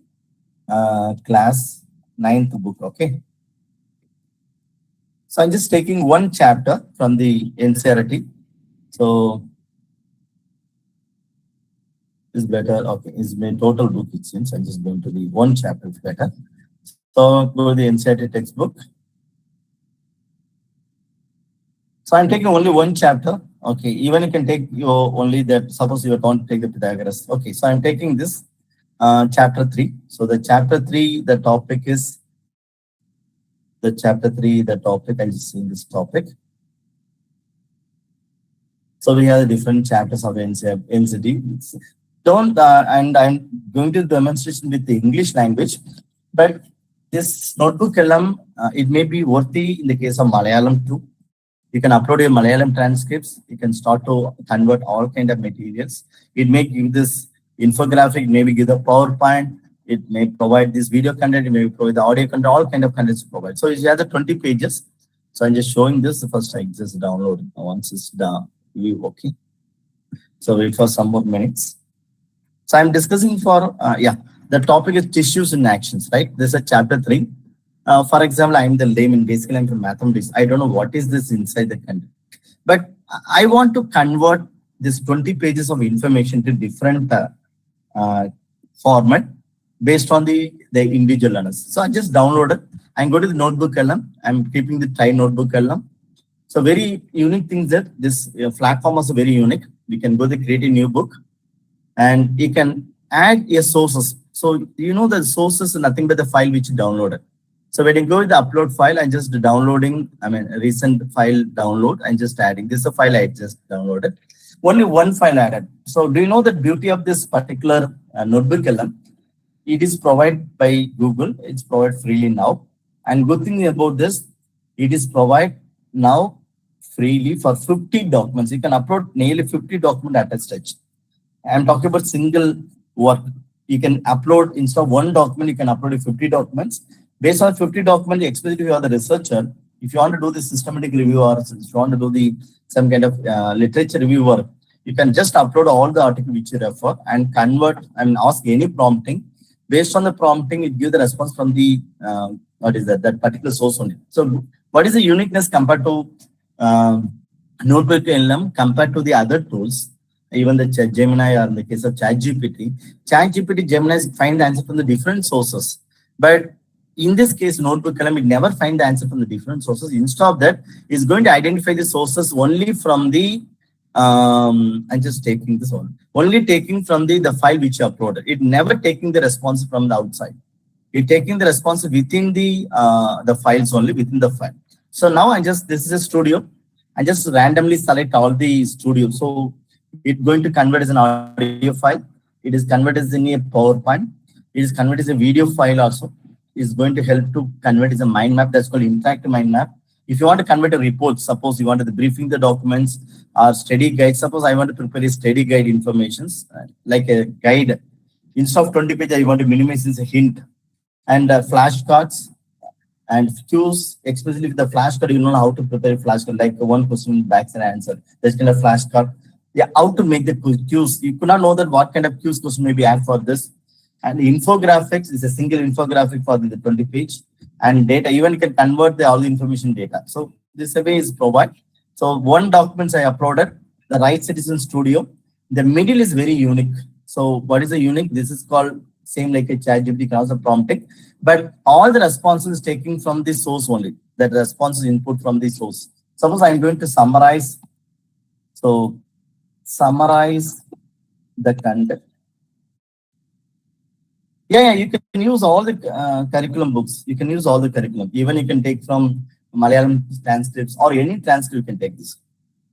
S4: class 9th book. Okay, so I'm just taking one chapter from the NCERT. So is better. Okay, is my total book it seems. I'm just going to the one chapter is better. So go to the NCERT textbook. So I'm taking only one chapter. Okay, even you can take your only that. Suppose you don't take the Pythagoras. Okay, so I'm taking this chapter 3. So the chapter 3, the topic is the chapter 3. The topic I'm just seeing this topic. So we have the different chapters of NCT. Don't and I'm going to demonstration with the English language, but this notebook column it may be worthy in the case of Malayalam too. You can upload your Malayalam transcripts. You can start to convert all kind of materials. It may give this infographic, maybe give the PowerPoint. It may provide this video content. It may provide the audio content. All kind of contents provide. So you have the 20 pages. So I'm just showing this. First I just download it. Once it's done, view okay. So wait for some more minutes. So I'm discussing for the topic is tissues in actions, right? This is a chapter 3. For example, I'm the layman, basically I'm from mathematics. I don't know what is this inside the content. But I want to convert this 20 pages of information to different format based on the individual learners. So I just downloaded and go to the notebook column. I'm keeping the Thai notebook column. So very unique things that this platform is very unique. We can go to create a new book and you can add your sources. So you know the sources is nothing but the file which you downloaded. So when you go with the upload file, I'm just downloading, recent file download and just adding. This is a file I just downloaded. Only one file added. So do you know the beauty of this particular notebook column? It is provided by Google. It's provided freely now. And good thing about this, it is provided now freely for 50 documents. You can upload nearly 50 documents at a stretch. I'm talking about single work. You can upload instead of one document, you can upload 50 documents. Based on 50 documents, especially if you are the researcher, if you want to do the systematic review or if you want to do some kind of literature review work, you can just upload all the article which you refer and convert and ask any prompting. Based on the prompting, it gives the response from the that particular source only. So what is the uniqueness compared to Notebook LM compared to the other tools? Even the Gemini or in the case of ChatGPT, Gemini find the answer from the different sources. But in this case, Notebook column, it never find the answer from the different sources. Instead of that, it's going to identify the sources only from the, I'm just taking this one, only taking from the file which you uploaded. It never taking the response from the outside. It taking the response within the files only, within the file. So now this is a studio. I just randomly select all the studios. So it's going to convert as an audio file. It is converted as in a PowerPoint. It is converted as a video file also. Is going to help to convert as a mind map. That's called interactive mind map. If you want to convert a report, suppose you want to briefing the documents or study guide. Suppose I want to prepare a study guide informations like a guide. Instead of 20 pages, I want to minimize as a hint and flashcards and cues. Especially with the flashcard, you know how to prepare a flashcard. Like one question backs an answer. There's kind of flashcard. Yeah, how to make the cues. You could not know that what kind of cues question may be add for this. And infographics is a single infographic for the 20 page, and data, even you can convert all the information data. So this way is provide. So one documents I uploaded, the right citizen studio. The middle is very unique. So what is the unique? This is called same like a chat GPT can also prompting, but all the responses taken from the source only. That response is input from the source. Suppose I'm going to summarize. So summarize the content. Yeah, you can use all the curriculum books. You can use all the curriculum. Even you can take from Malayalam transcripts or any transcript, you can take this,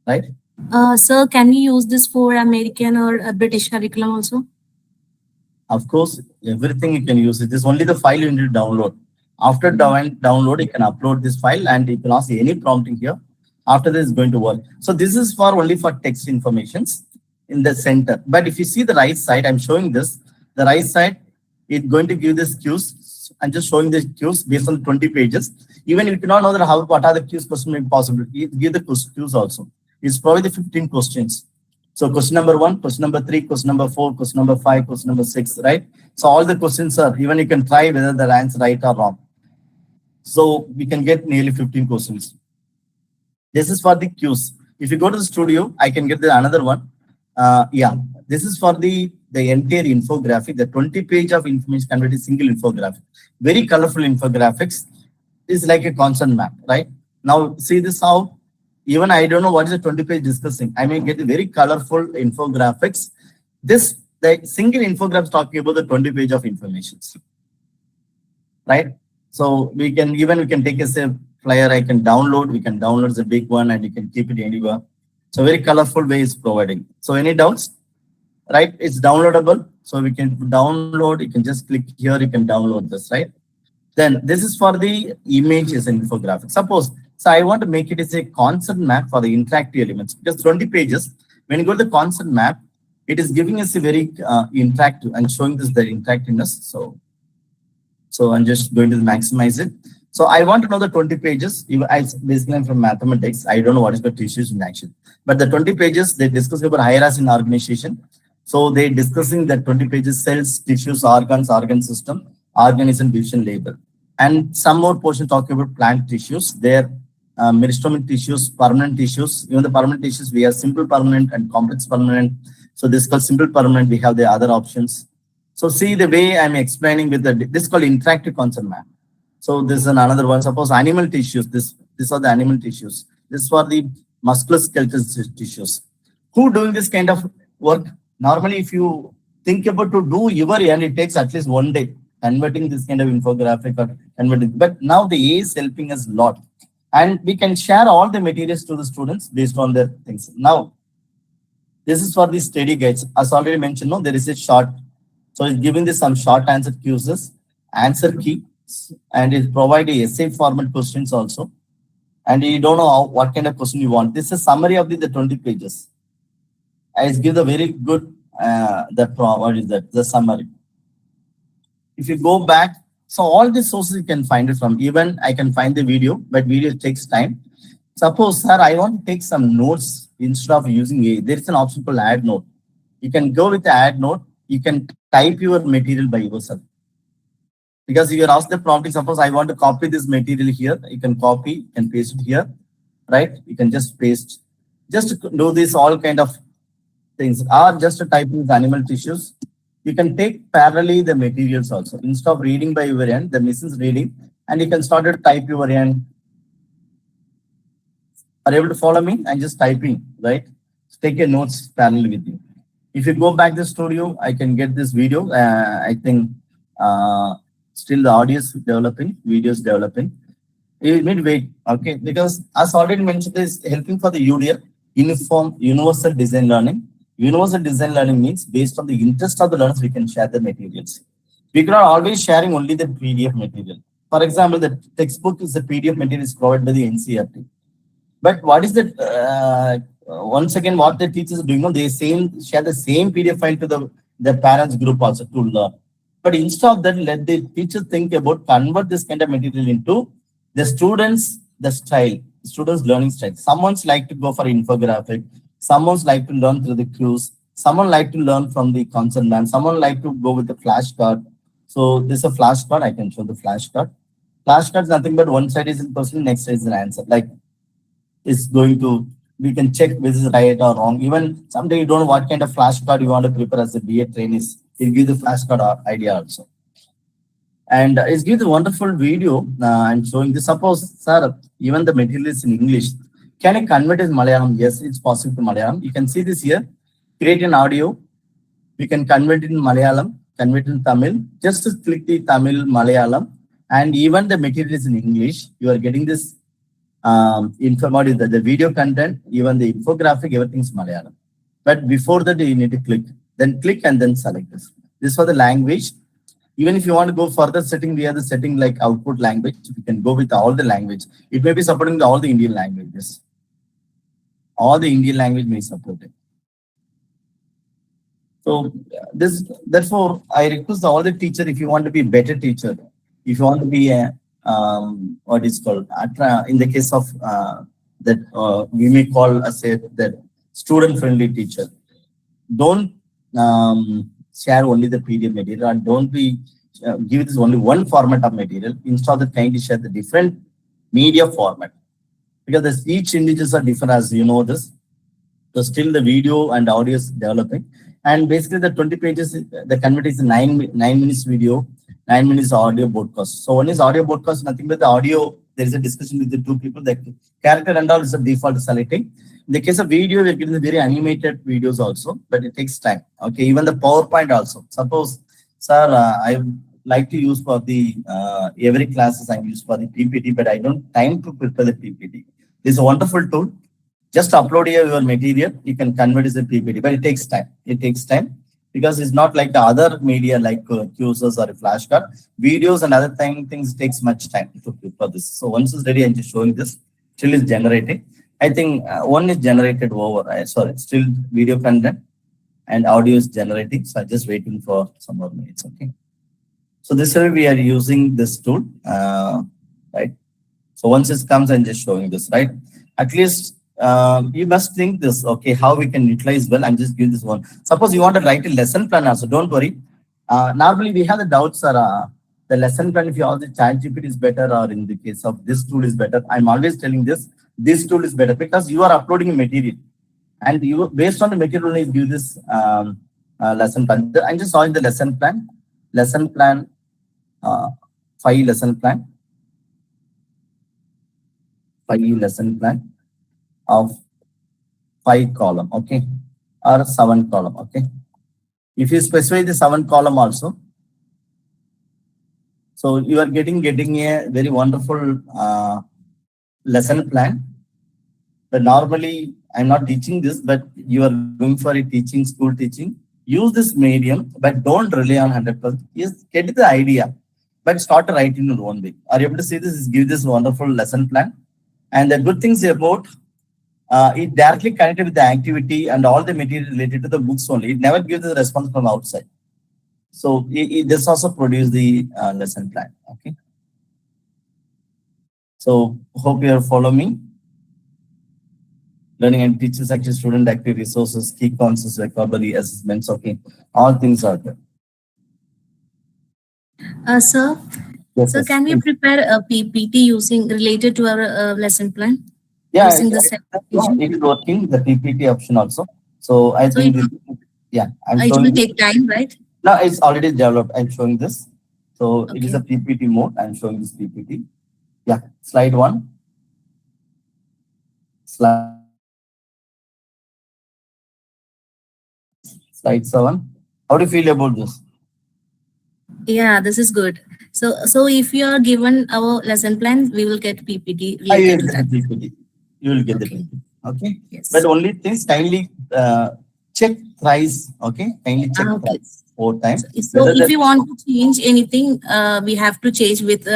S4: right?
S5: Sir, can we use this for American or British curriculum also?
S4: Of course, everything you can use it. This is only the file you need to download. After download, you can upload this file and you can ask any prompting here. After this is going to work. So this is for only for text informations in the center. But if you see the right side, I'm showing this. The right side, it's going to give this cues. I'm just showing the cues based on 20 pages. Even if you cannot know that how what are the cues question may be possible, give the cues also. It's probably the 15 questions. So question number 1, question number 3, question number 4, question number 5, question number 6, right? So all the questions are, even you can try whether the answer right or wrong. So we can get nearly 15 questions. This is for the cues. If you go to the studio, I can get the another one. Yeah, this is for the entire infographic. The 20 page of information converted single infographic. Very colorful infographics is like a concept map, right? Now see this how even I don't know what is the 20 page discussing. I may get a very colorful infographics. This the single infographics talking about the 20 page of information, right? So we can take a say flyer. I can download. We can download the big one and you can keep it anywhere. So very colorful way is providing. So any doubts? Right? It's downloadable. So we can download. You can just click here. You can download this, right? Then this is for the images and infographics. Suppose, so I want to make it as a concept map for the interactive elements. Just 20 pages. When you go to the concept map, it is giving us a very interactive and showing this the interactiveness. So I'm just going to maximize it. So I want to know the 20 pages. Basically, I'm from mathematics. I don't know what is the tissues in action. But the 20 pages, they discuss about hierarchy in organization. So they're discussing that 20 pages, cells, tissues, organs, organ system, organism, division, labor. And some more portion talking about plant tissues. Their meristemic tissues, permanent tissues. Even the permanent tissues, we have simple permanent and complex permanent. So this is called simple permanent. We have the other options. So see the way I'm explaining with this is called interactive concept map. So this is another one. Suppose animal tissues. These are the animal tissues. This is for the musculoskeletal tissues. Who doing this kind of work? Normally, if you think about to do your end, it takes at least 1 day converting this kind of infographic or converting. But now the AI is helping us a lot. And we can share all the materials to the students based on their things. Now, this is for the study guides. As already mentioned, no, there is a short. So it's giving this some short answer quizzes, answer key, and it provide a essay format questions also. And you don't know what kind of question you want. This is a summary of the 20 pages. I give the very good what is that? The summary. If you go back, so all the sources you can find it from. Even I can find the video, but video takes time. Suppose, sir, I want to take some notes instead of using a. There is an option called add note. You can go with the add note. You can type your material by yourself. Because if you're asked the prompting, suppose I want to copy this material here, you can copy, you can paste it here, right? You can just paste. Just do this all kind of things. Or just to type in the animal tissues. You can take parallelly the materials also. Instead of reading by your end, the machine's reading, and you can start to type your end. Are you able to follow me? I'm just typing, right? Take your notes parallel with you. If you go back to the studio, I can get this video. I think still the audio is developing, video is developing. You need to wait, okay? Because as already mentioned, this is helping for the UDL, universal design learning. Universal design learning means based on the interest of the learners, we can share the materials. We cannot always sharing only the PDF material. For example, the textbook is the PDF material is provided by the NCERT. But what is the once again what the teachers are doing? They share the same PDF file to the parents group also to learn. But instead of that, let the teachers think about convert this kind of material into the students' learning style. Someone's like to go for infographic. Someone's like to learn through the cues. Someone like to learn from the concept man. Someone like to go with the flashcard. So this is a flashcard. I can show the flashcard. Flashcard is nothing but one side is in question, next side is an answer. Like it's going to, we can check this is right or wrong. Even someday you don't know what kind of flashcard you want to prepare as a BA trainees. It gives the flashcard idea also. And it's gives a wonderful video and showing this. Suppose, sir, even the material is in English. Can I convert it in Malayalam? Yes, it's possible to Malayalam. You can see this here. Create an audio. We can convert it in Malayalam, convert it in Tamil. Just click the Tamil, Malayalam, and even the material is in English. You are getting this information, the video content, even the infographic, everything's Malayalam. But before that, you need to click and then select this. This for the language. Even if you want to go further setting, we have the setting like output language. You can go with all the language. It may be supporting all the Indian languages. All the Indian language may support it. So therefore, I request all the teacher, if you want to be a better teacher, if you want to be a what is called in the case of that we may call as a that student-friendly teacher. Don't share only the PDF material and don't be give this only one format of material. Instead of kindly share the different media format, because each individuals are different, as you know this. So still the video and audio is developing, and basically the 20 pages the convert is 9 minutes video, 9 minutes audio broadcast. So one is audio broadcast, nothing but the audio. There is a discussion with the two people. The character and all is the default selecting. In the case of video, we're getting the very animated videos also, but it takes time. Okay, even the PowerPoint also. Suppose, sir, I like to use for the every classes I use for the PPT, but I don't time to prepare the PPT. This is a wonderful tool. Just upload here your material. You can convert it as a PPT, but it takes time. It takes time because it's not like the other media like QSS or a flashcard. Videos and other things takes much time to prepare this. So once it's ready, I'm just showing this. Still is generating. I think one is generated over. Sorry, still video content and audio is generating. So I'm just waiting for some more minutes. Okay. So this way we are using this tool, right? So once it comes, I'm just showing this, right? At least you must think this, okay, how we can utilize well. I'm just giving this one. Suppose you want to write a lesson plan also, don't worry. Normally we have the doubts, the lesson plan, if you all the ChatGPT is better or in the case of this tool is better. I'm always telling this tool is better because you are uploading a material and you based on the material only give this lesson plan. I'm just showing the lesson plan, 5 lesson plan, 5 lesson plan of 5 column, okay, or 7 column, okay. If you specify the 7 column also, so you are getting a very wonderful lesson plan. But normally I'm not teaching this, but you are going for a teaching, school teaching. Use this medium, but don't rely on 100%. Just get the idea, but start writing in your own way. Are you able to see this? Is give this wonderful lesson plan, and the good things about it directly connected with the activity and all the material related to the books only. It never gives the response from outside. So this also produce the lesson plan. Okay. So hope you are following me. Learning and teaching section, student active resources, key concepts, vocabulary, assessments. Okay, all things are there.
S5: Sir,
S4: Yes,
S5: so
S4: yes.
S5: can we prepare a PPT using related to our lesson plan?
S4: Yeah,
S5: Using the
S4: it is working, the PPT option also. So I
S5: So
S4: think,
S5: it,
S4: yeah, I'm
S5: it
S4: showing
S5: will
S4: this.
S5: take time, right?
S4: No, it's already developed. I'm showing this. So it is
S5: Okay.
S4: a PPT mode. I'm showing this PPT. Yeah, slide 1. Slide 7. How do you feel about this?
S5: Yeah, this is good. So if you are given our lesson plan, we will get PPT
S4: I
S5: related
S4: will
S5: to
S4: get
S5: that.
S4: the PPT. You will get the
S5: Okay.
S4: PPT. Okay.
S5: Yes.
S4: But only things kindly check thrice. Okay. Kindly check
S5: Okay.
S4: thrice 4 times.
S5: So
S4: Whether
S5: if
S4: that
S5: we want to change anything, we have to change with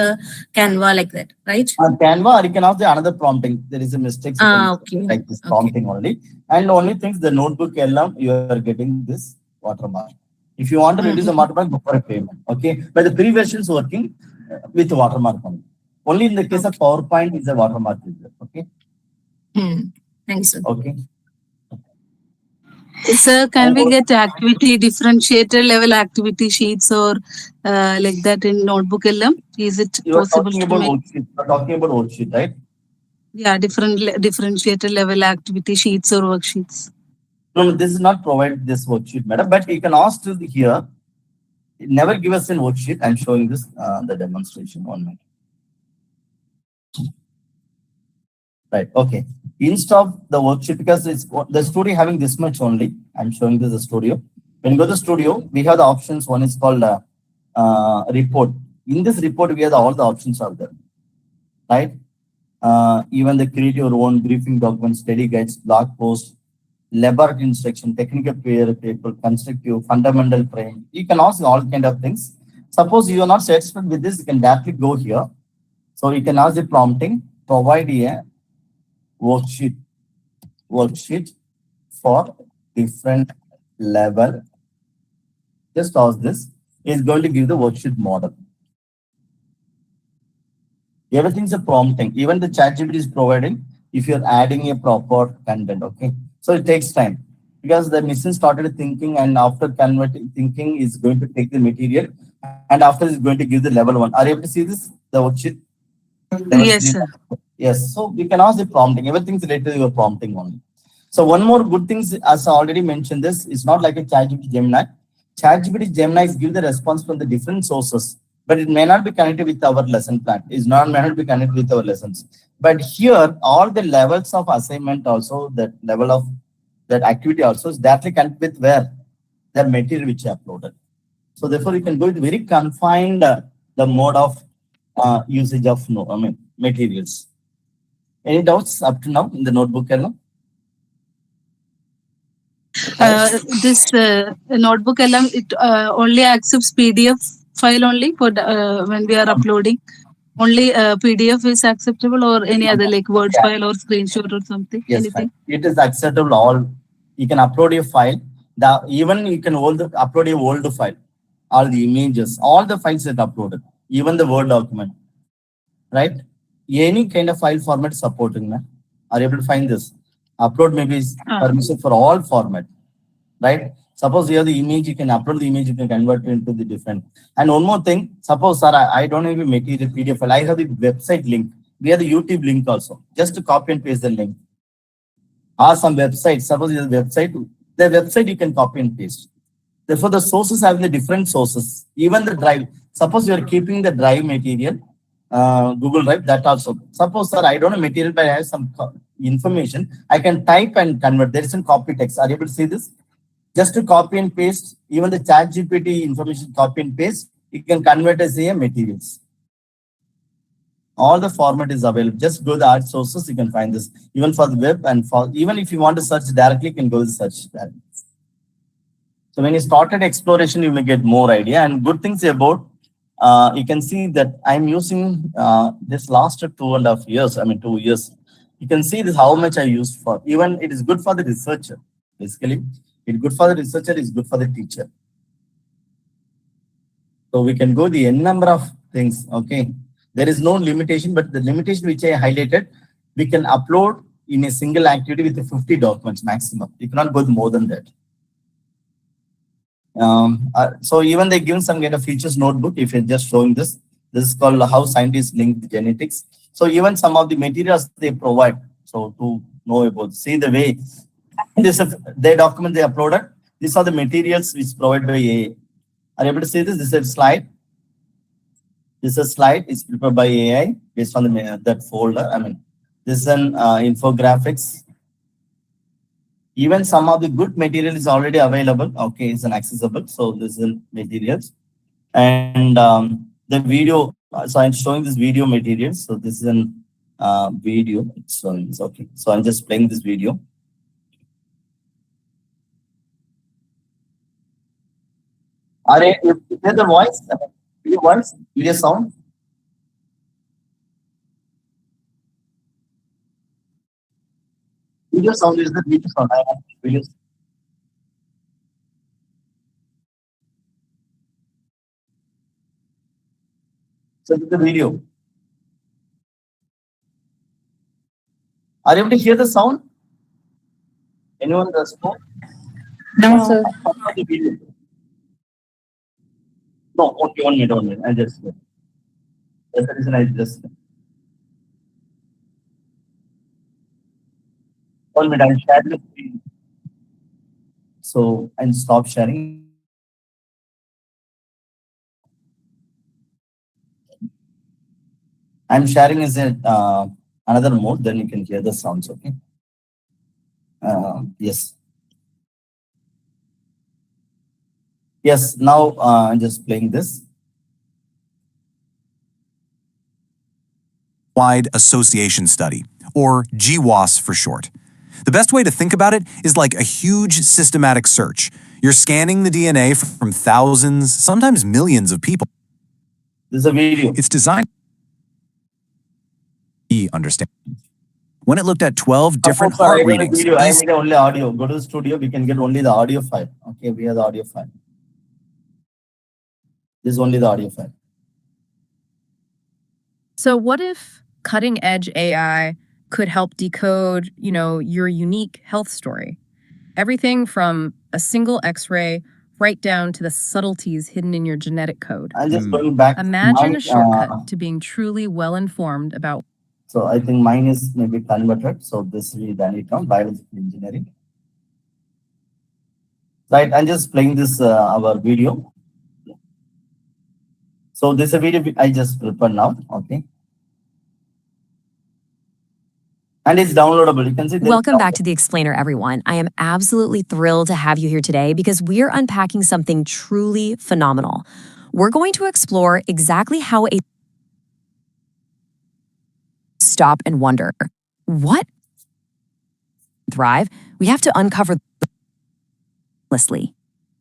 S5: Canva like that, right?
S4: on Canva, or you can have the another prompting. There is a mistake. You can
S5: Okay.
S4: like this
S5: Okay.
S4: prompting only. And only things the notebook LM, you are getting this watermark. If you want to reduce the watermark, go for a payment. Okay. But the pre version is working with watermark only. Only in the case of PowerPoint is a watermark. Okay.
S5: Thanks, sir.
S4: Okay.
S6: Sir, can we get activity differentiated level activity sheets or like that in notebook LM? Is it
S4: You are
S6: possible
S4: talking
S6: to
S4: about
S6: make?
S4: worksheet. You are talking about worksheet, right?
S6: Yeah, differentiated level activity sheets or worksheets.
S4: No, no, this is not provide this worksheet, madam. But you can ask to here. Never give us a worksheet. I'm showing this the demonstration one minute. Right. Okay. Instead of the worksheet, because it's the studio having this much only. I'm showing this the studio. When you go to the studio, we have the options. One is called report. In this report, we have all the options are there. Right. Even the create your own briefing documents, study guides, blog posts, laboratory instruction, technical peer paper, constructive, fundamental frame. You can ask all kind of things. Suppose you are not satisfied with this, you can directly go here. So you can ask the prompting, provide a worksheet, worksheet for different level. Just ask this. It's going to give the worksheet model. Everything's a prompting. Even the ChatGPT is providing if you're adding a proper content. Okay. So it takes time because the machine started thinking and after converting thinking is going to take the material and after it's going to give the level one. Are you able to see this? The worksheet level
S6: Yes,
S4: screen.
S6: sir.
S4: Yes. So we can ask the prompting. Everything's related to your prompting only. So one more good thing, as I already mentioned, this is not like a ChatGPT Gemini. ChatGPT Gemini is give the response from the different sources, but it may not be connected with our lesson plan. It's not may not be connected with our lessons. But here, all the levels of assignment also, that level of that activity also is directly connected with where the material which you uploaded. So therefore, you can go with very confined the mode of usage of no, I mean materials. Any doubts up to now in the notebook, Ella?
S6: This notebook LM, it only accepts PDF file only for when we are uploading. Only PDF is acceptable or any other like Word
S4: Yeah.
S6: file or screenshot or something,
S4: Yes, fine.
S6: anything?
S4: It is acceptable. All you can upload a file. The even you can upload a old file, all the images, all the files that uploaded, even the Word document, right? Any kind of file format supporting, man. Are you able to find this? Upload maybe is
S6: Ah,
S4: permission for all format, right? Suppose you have the image, you can upload the image, you can convert it into the different. And one more thing, suppose sir, I don't have a material PDF file. I have the website link. We have the YouTube link also. Just to copy and paste the link or some website. Suppose there's a website, the website you can copy and paste. Therefore, the sources having the different sources, even the drive. Suppose you are keeping the drive material, Google Drive, that also. Suppose, sir, I don't have material, but I have some information. I can type and convert. There is some copy text. Are you able to see this? Just to copy and paste, even the chat GPT information copy and paste, you can convert as a materials. All the format is available. Just go to the art sources, you can find this. Even for the web and for even if you want to search directly, you can go to search that. So when you started exploration, you may get more idea. And good things about you can see that I'm using this last 2.5 years. I mean 2 years. You can see this how much I used for. Even it is good for the researcher. Basically, it's good for the researcher. It's good for the teacher. So we can go the n number of things. Okay, there is no limitation, but the limitation which I highlighted, we can upload in a single activity with 50 documents maximum. You cannot go more than that. So even they given some kind of features notebook. If you're just showing this is called how scientists link genetics. So even some of the materials they provide. So to know about, see the way this is their document they uploaded. These are the materials which provided by AI. Are you able to see this? This is a slide. This is a slide. It's prepared by AI based on the that folder. I mean, this is an infographics. Even some of the good material is already available. Okay, it's an accessible. So this is materials. And the video, so I'm showing this video materials. So this is an video. It's showing this. Okay, so I'm just playing this video. Are you hear the voice? Video sound? Video sound is the video sound. I have video. So this is the video. Are you able to hear the sound? Anyone respond?
S6: No, sir.
S4: The video. No, okay, 1 minute, 1 minute. I just, that's the reason I just, 1 minute, I'll share the screen. So, and stop sharing. I'm sharing is a another mode, then you can hear the sounds, okay? Yes. Yes, now I'm just playing this.
S7: Wide Association Study, or GWAS for short. The best way to think about it is like a huge systematic search. You're scanning the DNA from thousands, sometimes millions of people.
S4: This is a video.
S7: It's designed to understand. When it looked at 12 different
S4: Suppose I
S7: heart
S4: have a
S7: readings,
S4: video, I
S7: these
S4: need only audio. Go to the studio, we can get only the audio file. Okay, we have the audio file. This is only the audio file.
S8: So what if cutting edge AI could help decode, your unique health story? Everything from a single X-ray right down to the subtleties hidden in your genetic code.
S4: I'm just going back.
S8: Imagine
S4: Mine,
S8: a shortcut to being truly well informed about.
S4: so I think mine is maybe converted. So this we done it on biological engineering. Right, I'm just playing this our video. So this is a video I just prepared now. Okay. And it's downloadable. You can see.
S9: Welcome back to The Explainer, everyone. I am absolutely thrilled to have you here today because we're unpacking something truly phenomenal. We're going to explore exactly how a stop and wonder, what thrive? We have to uncover endlessly.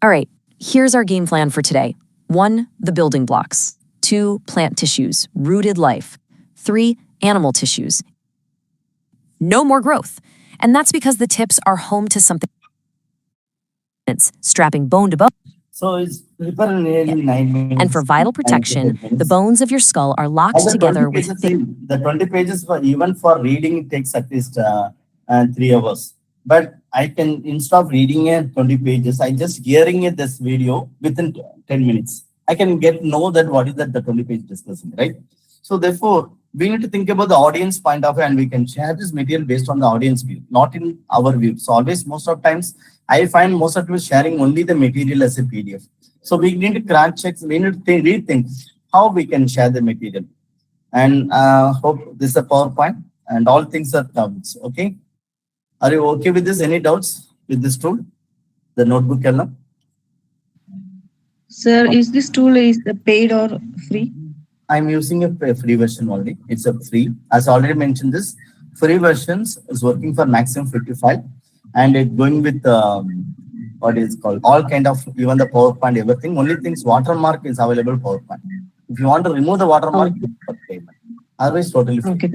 S9: All right, here's our game plan for today. 1, the building blocks. 2, plant tissues, rooted life. 3, animal tissues. No more growth. And that's because the tips are home to something. It's strapping bone to bone.
S4: So it's prepared in nearly 9 minutes.
S9: And for vital protection, the bones of your skull are locked
S4: And the
S9: together
S4: 20
S9: with
S4: pages, the 20 pages for even for reading it takes at least 3 hours. But I can, instead of reading it 20 pages, I just hearing it this video within 10 minutes. I can know that what is that the 20 page discussing, right? So therefore, we need to think about the audience point of view, and we can share this material based on the audience view, not in our view. So always, most of times, I find most of people sharing only the material as a PDF. So we need to cross check, we need to rethink how we can share the material. And hope this is a PowerPoint and all things are covered. Okay. Are you okay with this? Any doubts with this tool? The notebook column?
S6: Sir, is this tool is paid or free?
S4: I'm using a free version only. It's a free. As I already mentioned, this free versions is working for maximum 55, and it going with what is called all kind of even the PowerPoint, everything. Only things watermark is available PowerPoint. If you want to remove the watermark, you have to pay. Otherwise, totally free.
S6: Okay.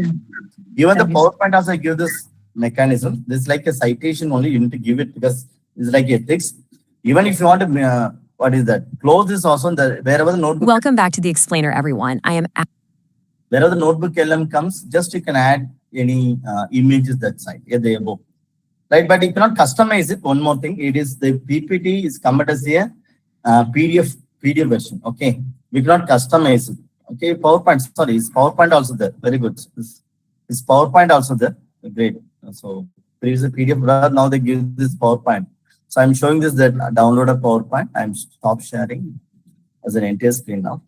S4: Even the PowerPoint also give this mechanism. This is like a citation only. You need to give it because it's like ethics. Even if you want to what is that? Close this also the wherever the notebook.
S9: Welcome back to The Explainer, everyone. I am
S4: Wherever the notebook LM comes, just you can add any images that side, yeah, the above. Right, but you cannot customize it. One more thing, it is the PPT is converted as a PDF version. Okay, we cannot customize it. Okay, PowerPoint. Sorry, is PowerPoint also there? Very good. Is PowerPoint also there? Great. So previously PDF, now they give this PowerPoint. So I'm showing this that download a PowerPoint. I'm stop sharing as an entire screen now.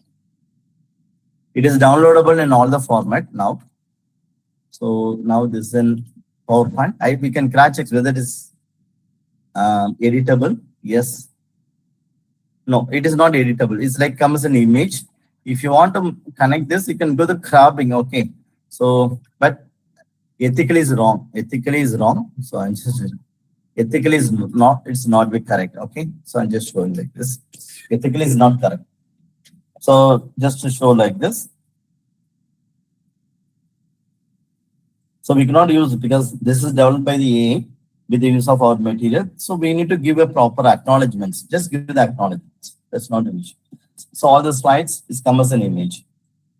S4: It is downloadable in all the format now. So now this is in PowerPoint. We can cross check whether it is editable. Yes. No, it is not editable. It's like comes an image. If you want to connect this, you can do the cropping. Okay. So, but ethically is wrong. Ethically is wrong. So I'm just ethically is not. It's not be correct. Okay. So I'm just showing like this. Ethically is not correct. So just to show like this. So we cannot use it because this is developed by the AI with the use of our material. So we need to give a proper acknowledgements. Just give the acknowledgements. That's not an issue. So all the slides is come as an image.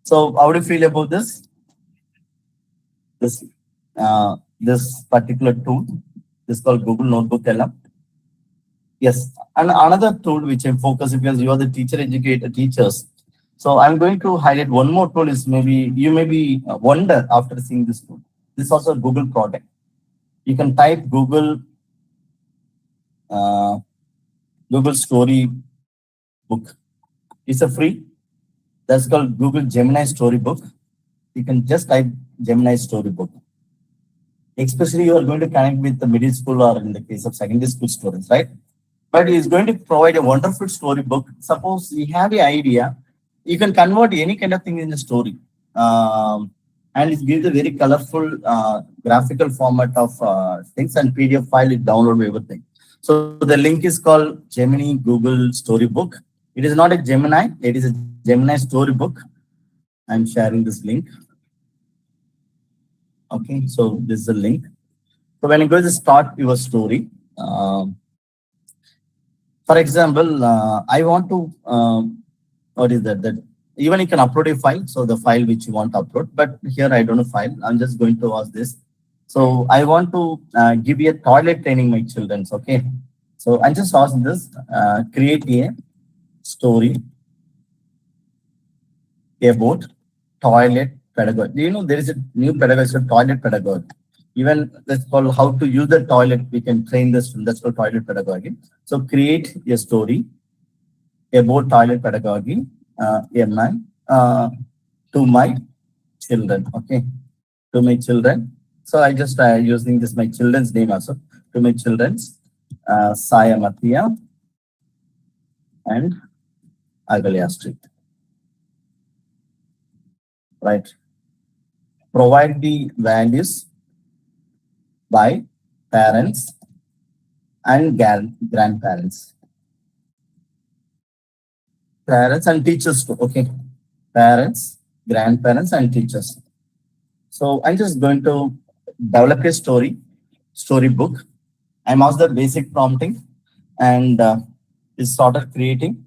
S4: So how do you feel about this? This particular tool. This is called Google Notebook LM. Yes, and another tool which I'm focusing because you are the teacher educator teachers. So I'm going to highlight one more tool is maybe you may be wonder after seeing this tool. This is also a Google product. You can type uh, Google Story Book. It's a free. That's called Google Gemini Storybook. You can just type Gemini Storybook. Especially you are going to connect with the middle school or in the case of secondary school students, right? But it's going to provide a wonderful storybook. Suppose you have an idea, you can convert any kind of thing in a story. And it gives a very colorful graphical format of things and PDF file, it download everything. So the link is called Gemini Google Storybook. It is not a Gemini, it is a Gemini Storybook. I'm sharing this link. Okay, so this is the link. So when you go to start your story, for example, I want to, what is that? That even you can upload a file. So the file which you want to upload, but here I don't know file. I'm just going to ask this. So I want to give you a toilet training my children's. Okay. So I just ask this, create a story about toilet pedagogy. Do you know there is a new pedagogy called toilet pedagogy? Even that's called how to use the toilet. We can train this. That's called toilet pedagogy. So create a story about toilet pedagogy, MI, to my children. Okay, to my children. So I just using this my children's name also to my children's Saya Matia and Agalia Street. Right. Provide the values by parents and grandparents. Parents and teachers too. Okay. Parents, grandparents, and teachers. So I'm just going to develop a storybook. I'm asked the basic prompting and is started creating.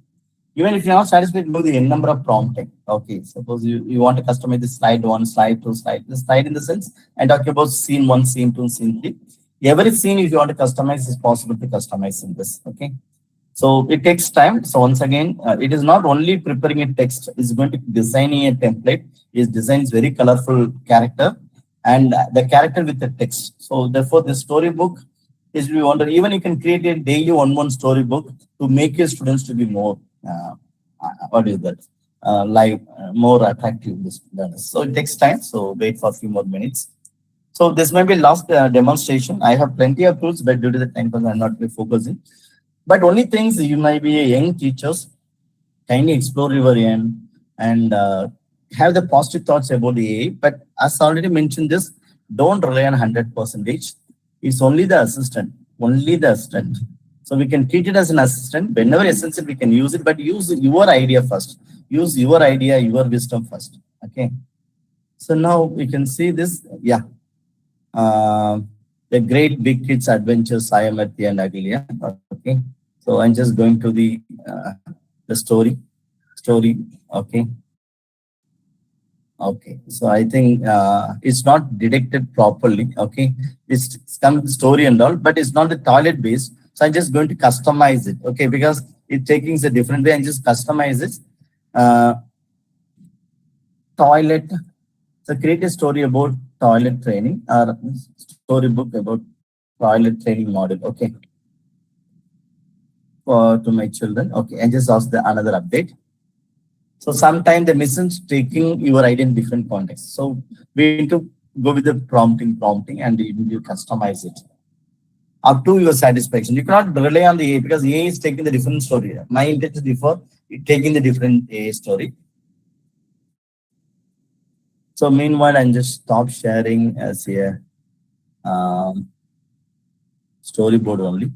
S4: Even if you're not satisfied, do the n number of prompting. Okay, suppose you want to customize the slide one, slide two, the slide in the sense, and talk about scene one, scene two, scene three. Every scene, if you want to customize, is possible to customize in this. Okay. So it takes time. So once again, it is not only preparing a text, it's going to designing a template. It designs very colorful character and the character with the text. So therefore the storybook is we wonder, even you can create a daily one storybook to make your students to be more, what is that? More attractive. This learners. So it takes time. So wait for a few more minutes. So this may be last demonstration. I have plenty of tools, but due to the time, I'm not focusing. But only things you might be a young teachers, kindly explore your end and have the positive thoughts about the AI. But as already mentioned this, don't rely on 100%. It's only the assistant, only the assistant. So we can treat it as an assistant. Whenever essential, we can use it, but use your idea first. Use your idea, your wisdom first. Okay. So now we can see this. Yeah. The great big kids adventures I am at the end Agilia. Okay. So I'm just going to the story. Okay. Okay. So I think it's not detected properly. Okay. It's come story and all, but it's not the toilet based. So I'm just going to customize it. Okay. Because it taking a different way and just customize it. Uh, Toilet. So create a story about toilet training or storybook about toilet training model. Okay. To my children. Okay. And just ask the another update. So sometimes the missions taking your idea in different contexts. So we need to go with the prompting, and you customize it up to your satisfaction. You cannot rely on the A because A is taking the different story. My intent is before taking the different A story. So meanwhile, I'm just stop sharing as a storyboard only.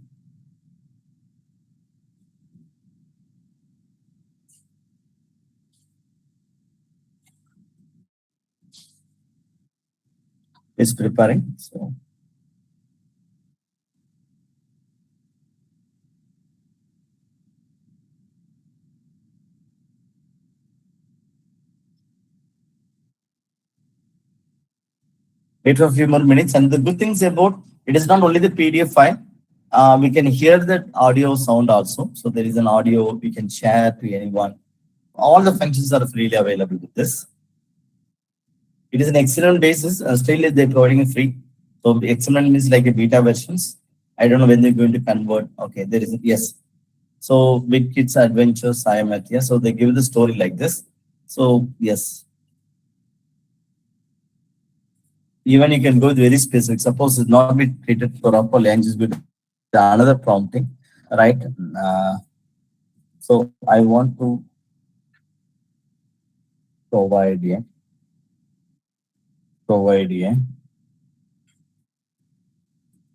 S4: It's preparing. So wait for a few more minutes. And the good things about it is not only the PDF file. We can hear that audio sound also. So there is an audio we can share to anyone. All the functions are freely available with this. It is an excellent basis. Still, they're providing a free. So excellent means like a beta versions. I don't know when they're going to convert. Okay, there is yes. So Big Kids Adventures, I am at here. So they give the story like this. So yes, even you can go very specific. Suppose it's not be treated for upper language with another prompting, right? So I want to provide a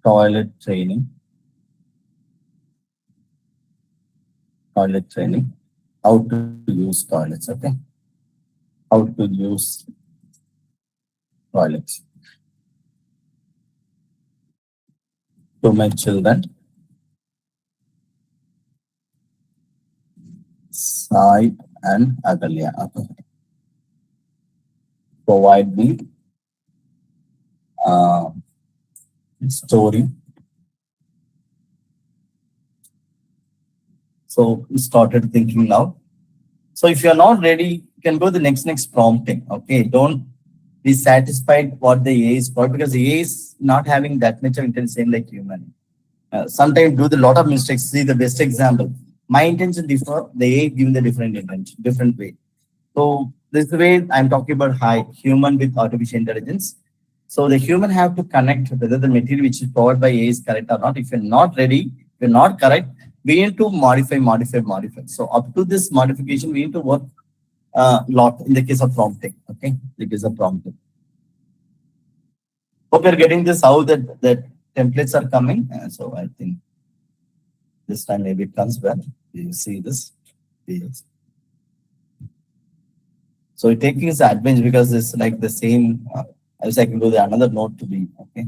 S4: toilet training, how to use toilets. Okay, how to use toilets to my children. Sai and Agalya. Okay. Provide me uh, story. So we started thinking now. So if you're not ready, you can go the next prompting. Okay, don't be satisfied what the AI is for, because the AI is not having that much of intelligence same like human. Sometimes do the lot of mistakes. See the best example. My intention differ, the AI giving the different intention, different way. So this is the way I'm talking about high human with artificial intelligence. So the human have to connect whether the material which is provided by AI is correct or not. If you're not ready, if you're not correct, we need to modify. So up to this modification, we need to work a lot in the case of prompting. Okay, in the case of prompting. Hope you're getting this, how that templates are coming. So I think this time maybe it comes well. You see this. Yes. So taking is advantage because it's like the same. As I can go the another node to be okay.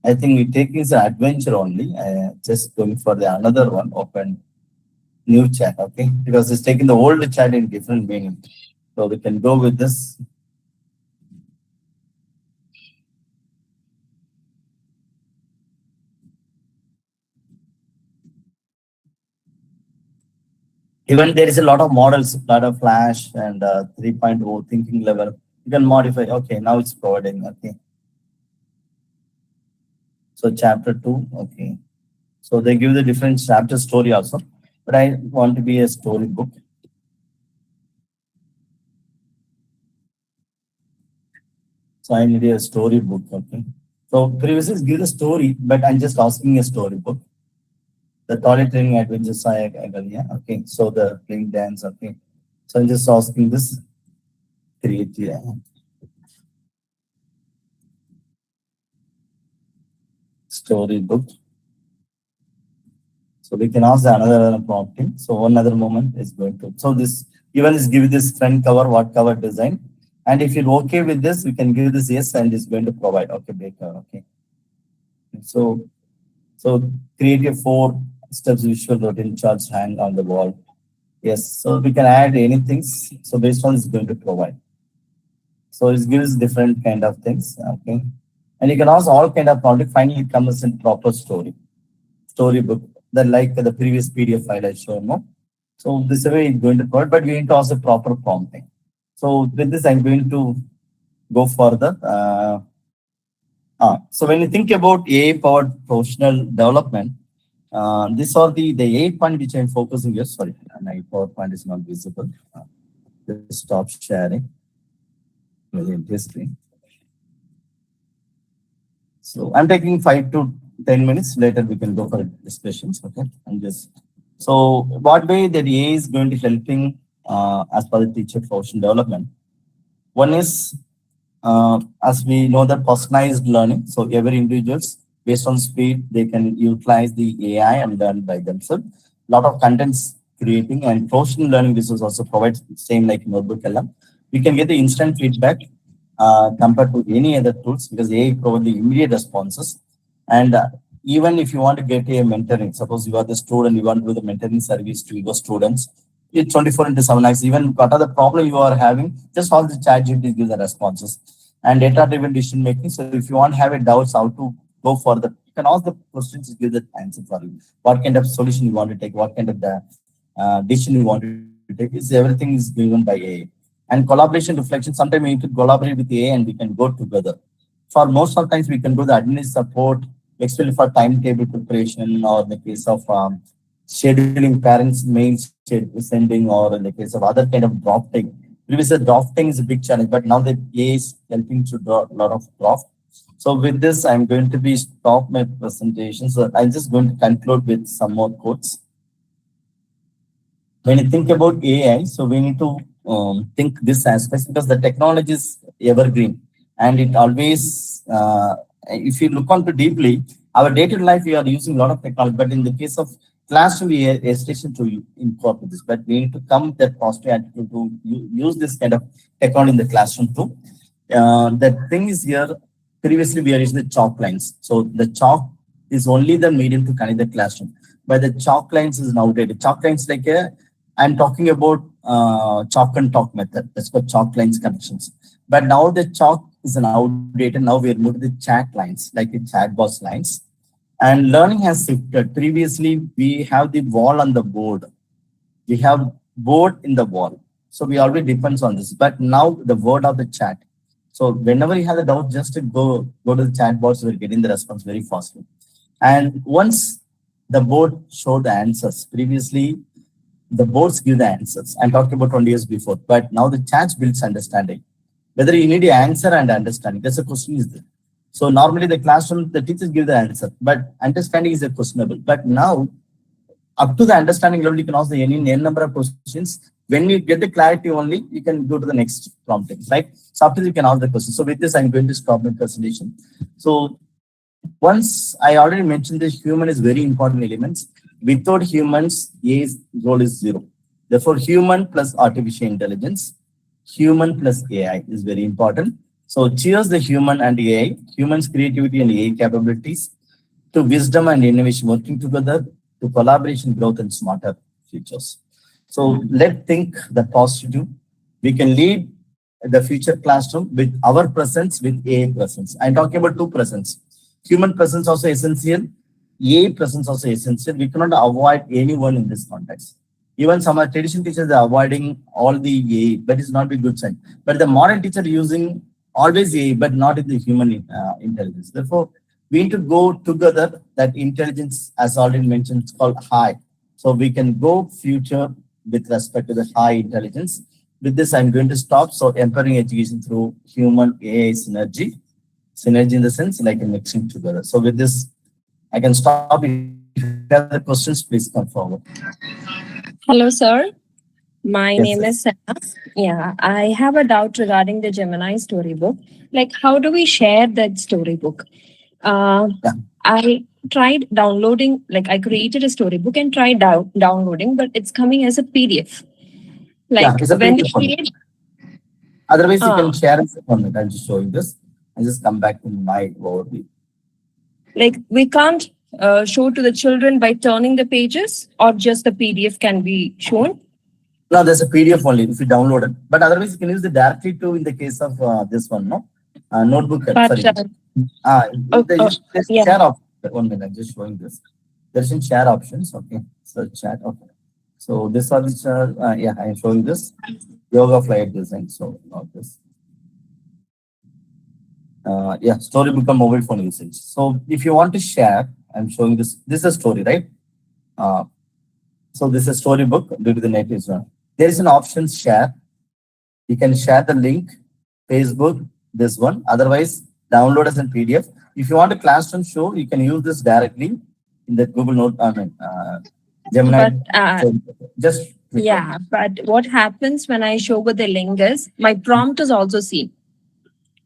S4: I think we take is an adventure only. Just going for the another one. Open new chat. Okay, because it's taking the old chat in different meaning. So we can go with this. Even there is a lot of models, a lot of Flash and 3.0 thinking level. You can modify. Okay, now it's providing. Okay. So chapter 2. Okay. So they give the different chapter story also. But I want to be a story book. So I need a story book. Okay. So previously give the story, but I'm just asking a story book. The toilet training adventures I yeah. Okay. So the playing dance. Okay. So I'm just asking this create story book. So we can ask another prompting. So another moment is going to. So this even is give this front cover, what cover design. And if you're okay with this, we can give this yes and it's going to provide. Okay, Baker. Okay. So create a 4 steps visual routine charts hang on the wall. Yes. So we can add anything. So based on it's going to provide. So it gives different kind of things. Okay. And you can ask all kind of project. Finally, it comes in proper storybook. Then like the previous PDF file I showed. No? So this way it's going to provide, but we need to ask the proper prompting. So with this, I'm going to go further. So when you think about AI-powered professional development, these are the 8 point which I'm focusing here. Sorry, my PowerPoint is not visible. Just stop sharing. History. So I'm taking 5 to 10 minutes. Later we can go for discussions. Okay, and just so what way that AI is going to helping as per the teacher professional development. One is as we know that personalized learning. So every individuals based on speed they can utilize the AI and learn by themselves. Lot of contents creating and professional learning resource also provides same like Notebook LM. We can get the instant feedback compared to any other tools because AI provide the immediate responses. And even if you want to get a mentoring, suppose you are the student, you want to do the mentoring service to your students, it's 24 into 7 hours. Even what are the problem you are having, just all the chat GPT give the responses. And data driven decision making. So if you want to have a doubts how to go for the, you can ask the questions, give the answer for you. What kind of solution you want to take, what kind of the decision you want to take, is everything is given by AI. And collaboration reflection, sometimes we need to collaborate with AI and we can go together. For most of times, we can do the admin support, especially for timetable preparation or in the case of scheduling parents' sending, or in the case of other kind of drafting. Previously, drafting is a big challenge, but now the AI is helping to draw a lot of draft. So with this, I'm going to be stop my presentation. So I'm just going to conclude with some more quotes. When you think about AI, so we need to think this aspect because the technology is evergreen and it always, if you look onto deeply, our day-to-day life, we are using a lot of technology, but in the case of classroom, we are hesitation to incorporate this, but we need to come that positive attitude to use this kind of technology in the classroom too. The thing is here, previously we are using the chalk lines. So the chalk is only the medium to connect the classroom, but the chalk lines is nowadays. Chalk lines like I'm talking about chalk and talk method. That's called chalk lines connections. But now the chalk is an outdated. Now we're moving to the chat lines, like the chat box lines. And learning has shifted. Previously, we have the wall on the board. We have board in the wall. So we already depends on this. But now the word of the chat. So whenever you have a doubt, just to go to the chat box, we're getting the response very fastly. And once the board show the answers, previously the boards give the answers. I'm talking about 20 years before, but now the chat builds understanding. Whether you need the answer and understanding, that's a question is there. So normally the classroom, the teachers give the answer, but understanding is a questionable. But now, up to the understanding level, you can ask the any number of questions. When you get the clarity only, you can go to the next prompting, right? So after you can ask the question. So with this, I'm going to stop my presentation. So once I already mentioned this, human is very important elements. Without humans, A's role is zero. Therefore, human plus artificial intelligence, human plus AI is very important. So cheers the human and AI, humans' creativity and AI capabilities, to wisdom and innovation working together, to collaboration, growth, and smarter futures. So let's think the positive. We can lead the future classroom with our presence, with AI presence. I'm talking about two presence. Human presence also essential. AI presence also essential. We cannot avoid anyone in this context. Even some traditional teachers are avoiding all the AI, but it's not a good sign. But the modern teacher using always AI, but not in the human intelligence. Therefore, we need to go together. That intelligence, as already mentioned, it's called high. So we can go future with respect to the high intelligence. With this, I'm going to stop. So empowering education through human AI synergy. Synergy in the sense like a mixing together. So with this, I can stop. If you have the questions, please come forward.
S10: Hello, sir. My
S4: Yes,
S10: name
S4: sir.
S10: is Sana. Yeah, I have a doubt regarding the Gemini storybook. Like, how do we share that storybook?
S4: Yeah.
S10: I tried downloading, like, I created a storybook and tried downloading, but it's coming as a PDF.
S4: Yeah,
S10: Like,
S4: it's a
S10: when we
S4: PDF format.
S10: create,
S4: Otherwise, you
S10: uh,
S4: can share it format. I'm just showing this. I just come back to my overview.
S10: like, we can't show to the children by turning the pages, or just the PDF can be shown.
S4: No, there's a PDF only if you download it. But otherwise, you can use it directly to in the case of this one, no? Notebook,
S10: But,
S4: sorry. There's
S10: yeah.
S4: share option. 1 minute, I'm just showing this. There's in share options. Okay. So chat. Okay. So this one is, yeah, I'm showing this. Yoga flight design. So not this. Yeah, storybook and mobile phone usage. So if you want to share, I'm showing this. This is a story, right? Uh, so this is a storybook due to the native one. There is an option share. You can share the link, Facebook, this one. Otherwise, download as a PDF. If you want a classroom show, you can use this directly in the Google Note, Gemini.
S10: But
S4: So just click on
S10: yeah, but what happens when I show with the link is my prompt is also seen.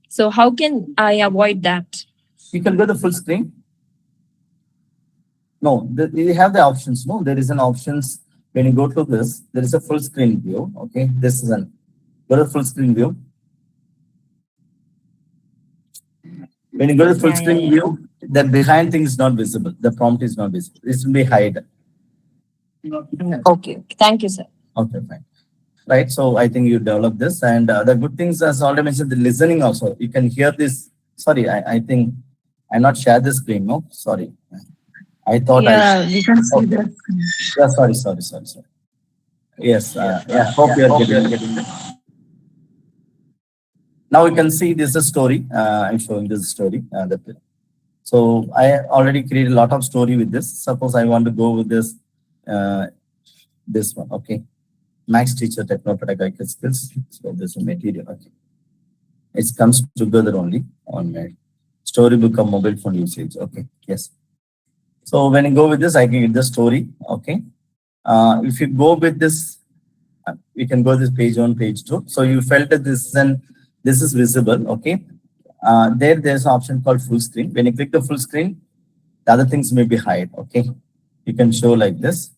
S10: So how can I avoid that?
S4: You can go to full screen. No, you have the options. No, there is an options. When you go to this, there is a full screen view. Okay, this is an go to full screen view. When you go to full screen view, the behind thing is not visible. The prompt is not visible. It will be hide.
S10: Okay. Thank you, sir.
S4: Okay, fine. Right. So I think you developed this, and the good things, as already mentioned, the listening also. You can hear this. Sorry, I think I not share this screen. No, sorry. I thought I.
S6: Yeah, we can see
S4: Okay.
S6: that.
S4: Yeah. Sorry. Yes. Yeah. Hope you are getting it. Now you can see this is a story. I'm showing this story. So I already created a lot of story with this. Suppose I want to go with this, uh, this one. Okay, Max Teacher Techno-Pedagogical Skills. So this is material. Okay, it comes together only on my storybook of mobile phone usage. Okay, yes. So when you go with this, I can get the story. Okay, if you go with this, we can go this page one, page two. So you felt that this is visible. Okay, there's an option called full screen. When you click the full screen, the other things may be hide. Okay, you can show like this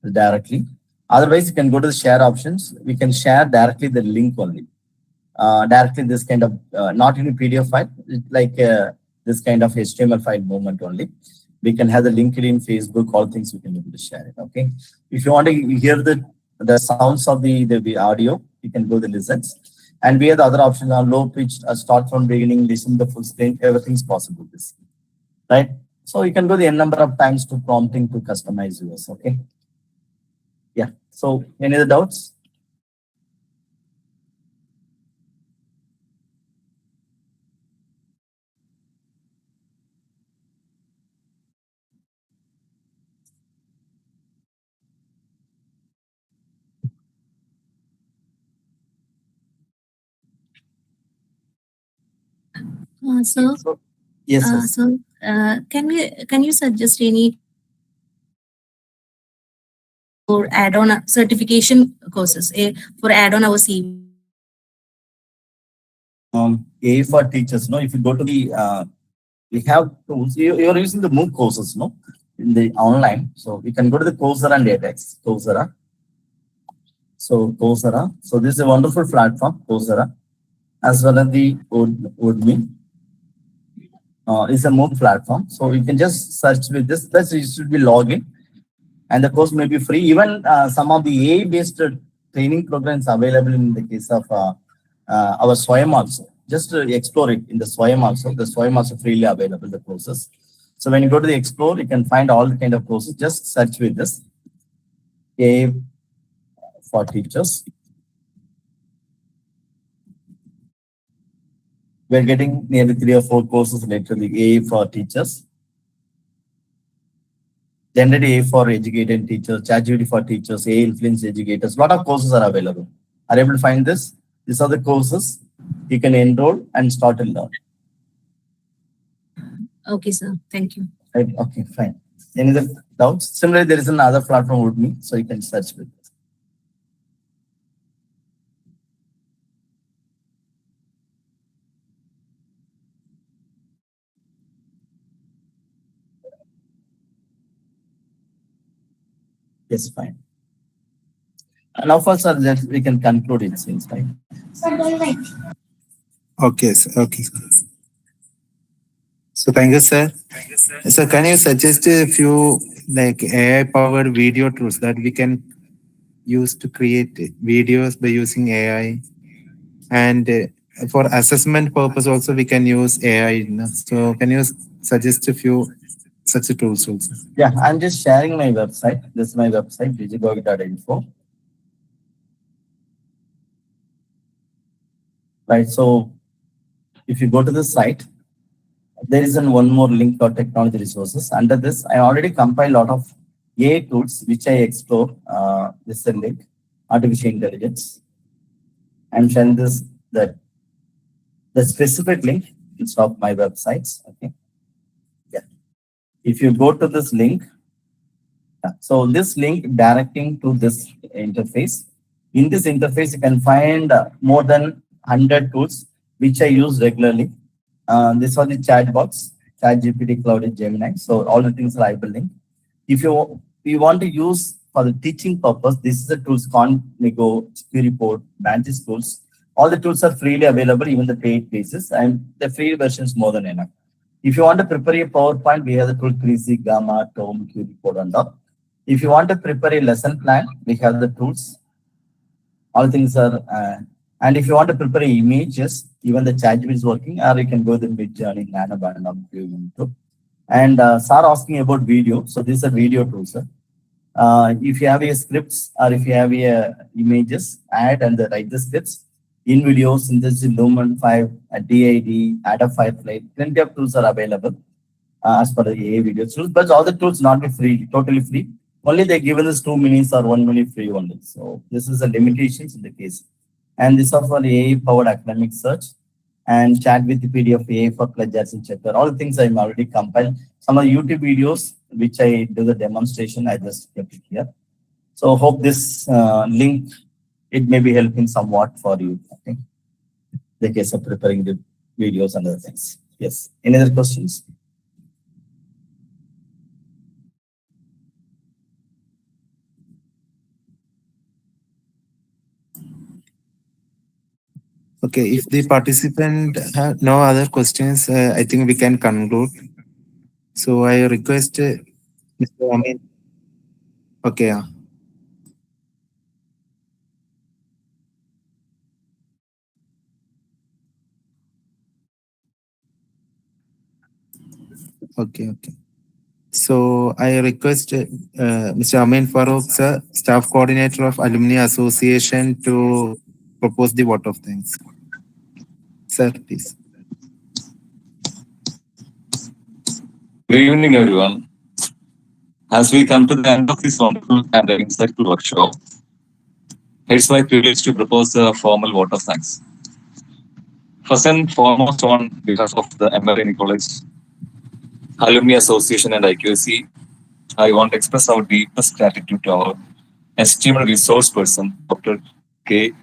S4: directly. Otherwise, you can go to the share options. We can share directly the link only. Directly this kind of not in a PDF file, like this kind of HTML file movement only. We can have the LinkedIn, Facebook, all things we can able to share it. Okay. If you want to hear the sounds of the audio, you can go the listens. And we have the other options on low pitch, start from beginning, listen the full screen, everything's possible. This right. So you can go the n number of times to prompting to customize yours. Okay. Yeah. So any other doubts?
S5: So,
S4: Yes.
S5: can you suggest any or add-on certification courses for add-on our CV?
S4: A for teachers. No, if you go to the we have tools. You're using the MOOC courses, no, in the online. So we can go to the Coursera and edX. Coursera. So Coursera. So this is a wonderful platform, Coursera, as well as the Udemy. It's a MOOC platform. So you can just search with this. That's you should be login, and the course may be free. Even some of the AI-based training programs available in the case of our SWAYAM also. Just explore it in the SWAYAM also. The SWAYAM also freely available, the courses. So when you go to the explore, you can find all the kind of courses. Just search with this AI for teachers. We're getting nearly 3 or 4 courses related to the AI for teachers. Generative AI for educated teachers, ChatGPT for teachers, AI influence educators. A lot of courses are available. Are you able to find this? These are the courses you can enroll and start to learn.
S5: Okay, sir. Thank you.
S4: Right? Okay, fine. Any other doubts? Similarly, there is another platform with me, so you can search with it. Yes, fine. Now, first, sir, that we can conclude it since, right?
S1: Okay, sir. Okay. So thank you, sir. So can you suggest a few like AI-powered video tools that we can use to create videos by using AI? And for assessment purpose also we can use AI. So can you suggest a few such tools also?
S4: Yeah, I'm just sharing my website. This is my website, digibog.info. Right. So if you go to the site, there is one more link for technology resources. Under this, I already compiled a lot of AI tools which I explore. This is a link, artificial intelligence. I'm sharing this the specific link is of my websites. Okay. Yeah. If you go to this link, so this link directing to this interface. In this interface, you can find more than 100 tools which I use regularly. These are the chatbots, ChatGPT, Cloud, Gemini. So all the things are I will link. If you want to use for the teaching purpose, this is the tools Nego, Report, Mantis tools. All the tools are freely available, even the paid basis, and the free version is more than enough. If you want to prepare a PowerPoint, we have the tool Creasy, Gamma, Tome, Report, and all. If you want to prepare a lesson plan, we have the tools. All things are, and if you want to prepare images, even the chat is working, or you can go the mid journey, nano band of YouTube. And Sir asking about video. So this is a video tool, sir. If you have a scripts or if you have a images, add and write the scripts in video synthesis, Lumen 5, DID, Add Firefly. Plenty of tools are available as per the AI video tools, but all the tools not be free, totally free. Only they given us 2 minutes or 1 minute free only. So this is the limitations in the case. And this are for AI powered academic search and chat with the PDF AI for plagiarism checker. All things I'm already compiled. Some of the YouTube videos which I do the demonstration, I just kept it here. So hope this link, it may be helping somewhat for you. Okay. The case of preparing the videos and other things. Yes. Any other questions?
S1: Okay, if the participant have no other questions, I think we can conclude. So I request Mr. Amin. Okay. Okay. Okay. So I request Mr. Amin Farouk, sir, staff coordinator of Alumni Association, to propose the vote of thanks. Sir, please.
S11: Good evening, everyone. As we come to the end of this wonderful and insightful workshop, it's my privilege to propose a formal vote of thanks. First and foremost, on behalf of the MRN College, Alumni Association, and IQC, I want to express our deepest gratitude to our esteemed resource person, Dr. K.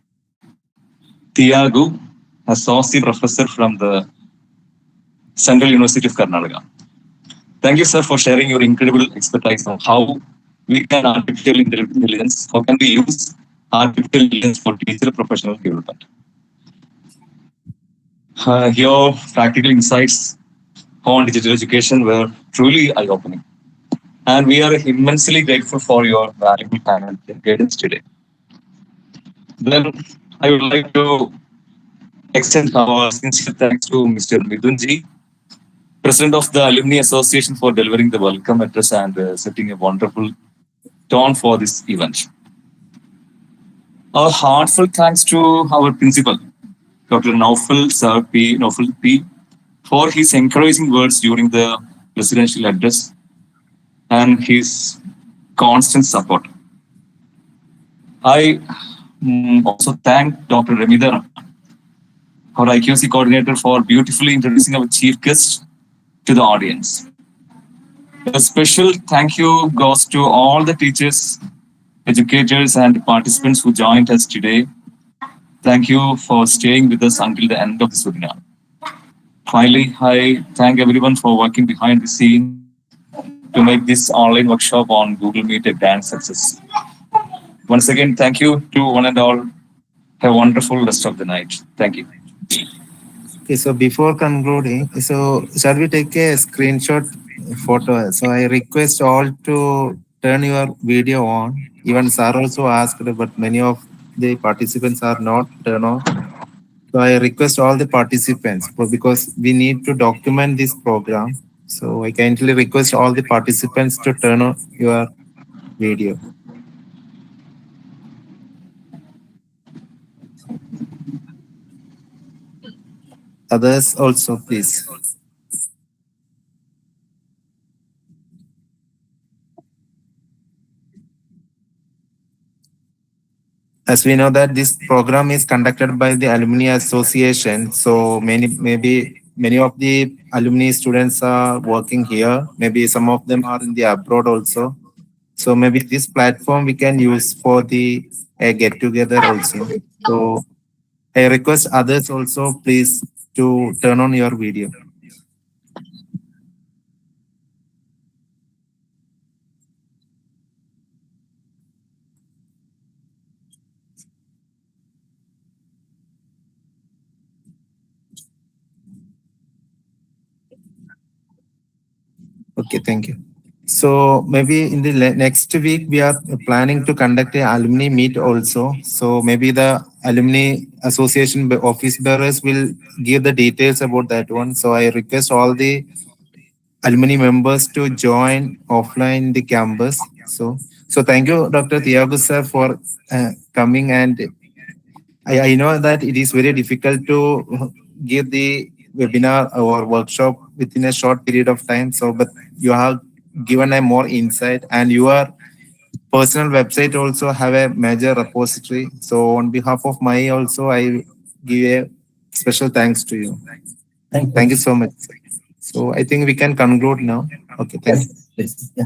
S11: Thiyagu, Associate Professor from the Central University of Karnataka. Thank you, sir, for sharing your incredible expertise on how we can artificial intelligence, how can we use artificial intelligence for teacher professional development. Your practical insights on digital education were truly eye-opening. And we are immensely grateful for your valuable time and guidance today. Then I would like to extend our sincere thanks to Mr. Midunji, President of the Alumni Association, for delivering the welcome address and setting a wonderful tone for this event. Our heartfelt thanks to our principal, Dr. Naufal P, for his encouraging words during the presidential address and his constant support. I also thank Dr. Remida, our IQC coordinator, for beautifully introducing our chief guest to the audience. A special thank you goes to all the teachers, educators, and participants who joined us today. Thank you for staying with us until the end of this webinar. Finally, I thank everyone for working behind the scenes to make this online workshop on Google Meet a grand success. Once again, thank you to one and all. Have a wonderful rest of the night. Thank you.
S1: Okay, so before concluding, so shall we take a screenshot photo? So I request all to turn your video on. Even sir also asked, but many of the participants are not turned on. So I request all the participants, because we need to document this program. So I kindly request all the participants to turn on your video. Others also, please. As we know that this program is conducted by the Alumni Association, so many of the alumni students are working here. Maybe some of them are in the abroad also. So maybe this platform we can use for the get together also. So I request others also, please, to turn on your video. Okay, thank you. So maybe in the next week we are planning to conduct a alumni meet also. So maybe the alumni association office bearers will give the details about that one. So I request all the alumni members to join offline the campus. So thank you, Dr. Thiyagu sir, for coming. And I know that it is very difficult to give the webinar or workshop within a short period of time. So, but you have given a more insight, and your personal website also have a major repository. So, on behalf of my also, I give a special thanks to you.
S4: Thank you.
S1: Thank you so much. So, I think we can conclude now. Okay, thank you.
S4: Yes, please. Yeah.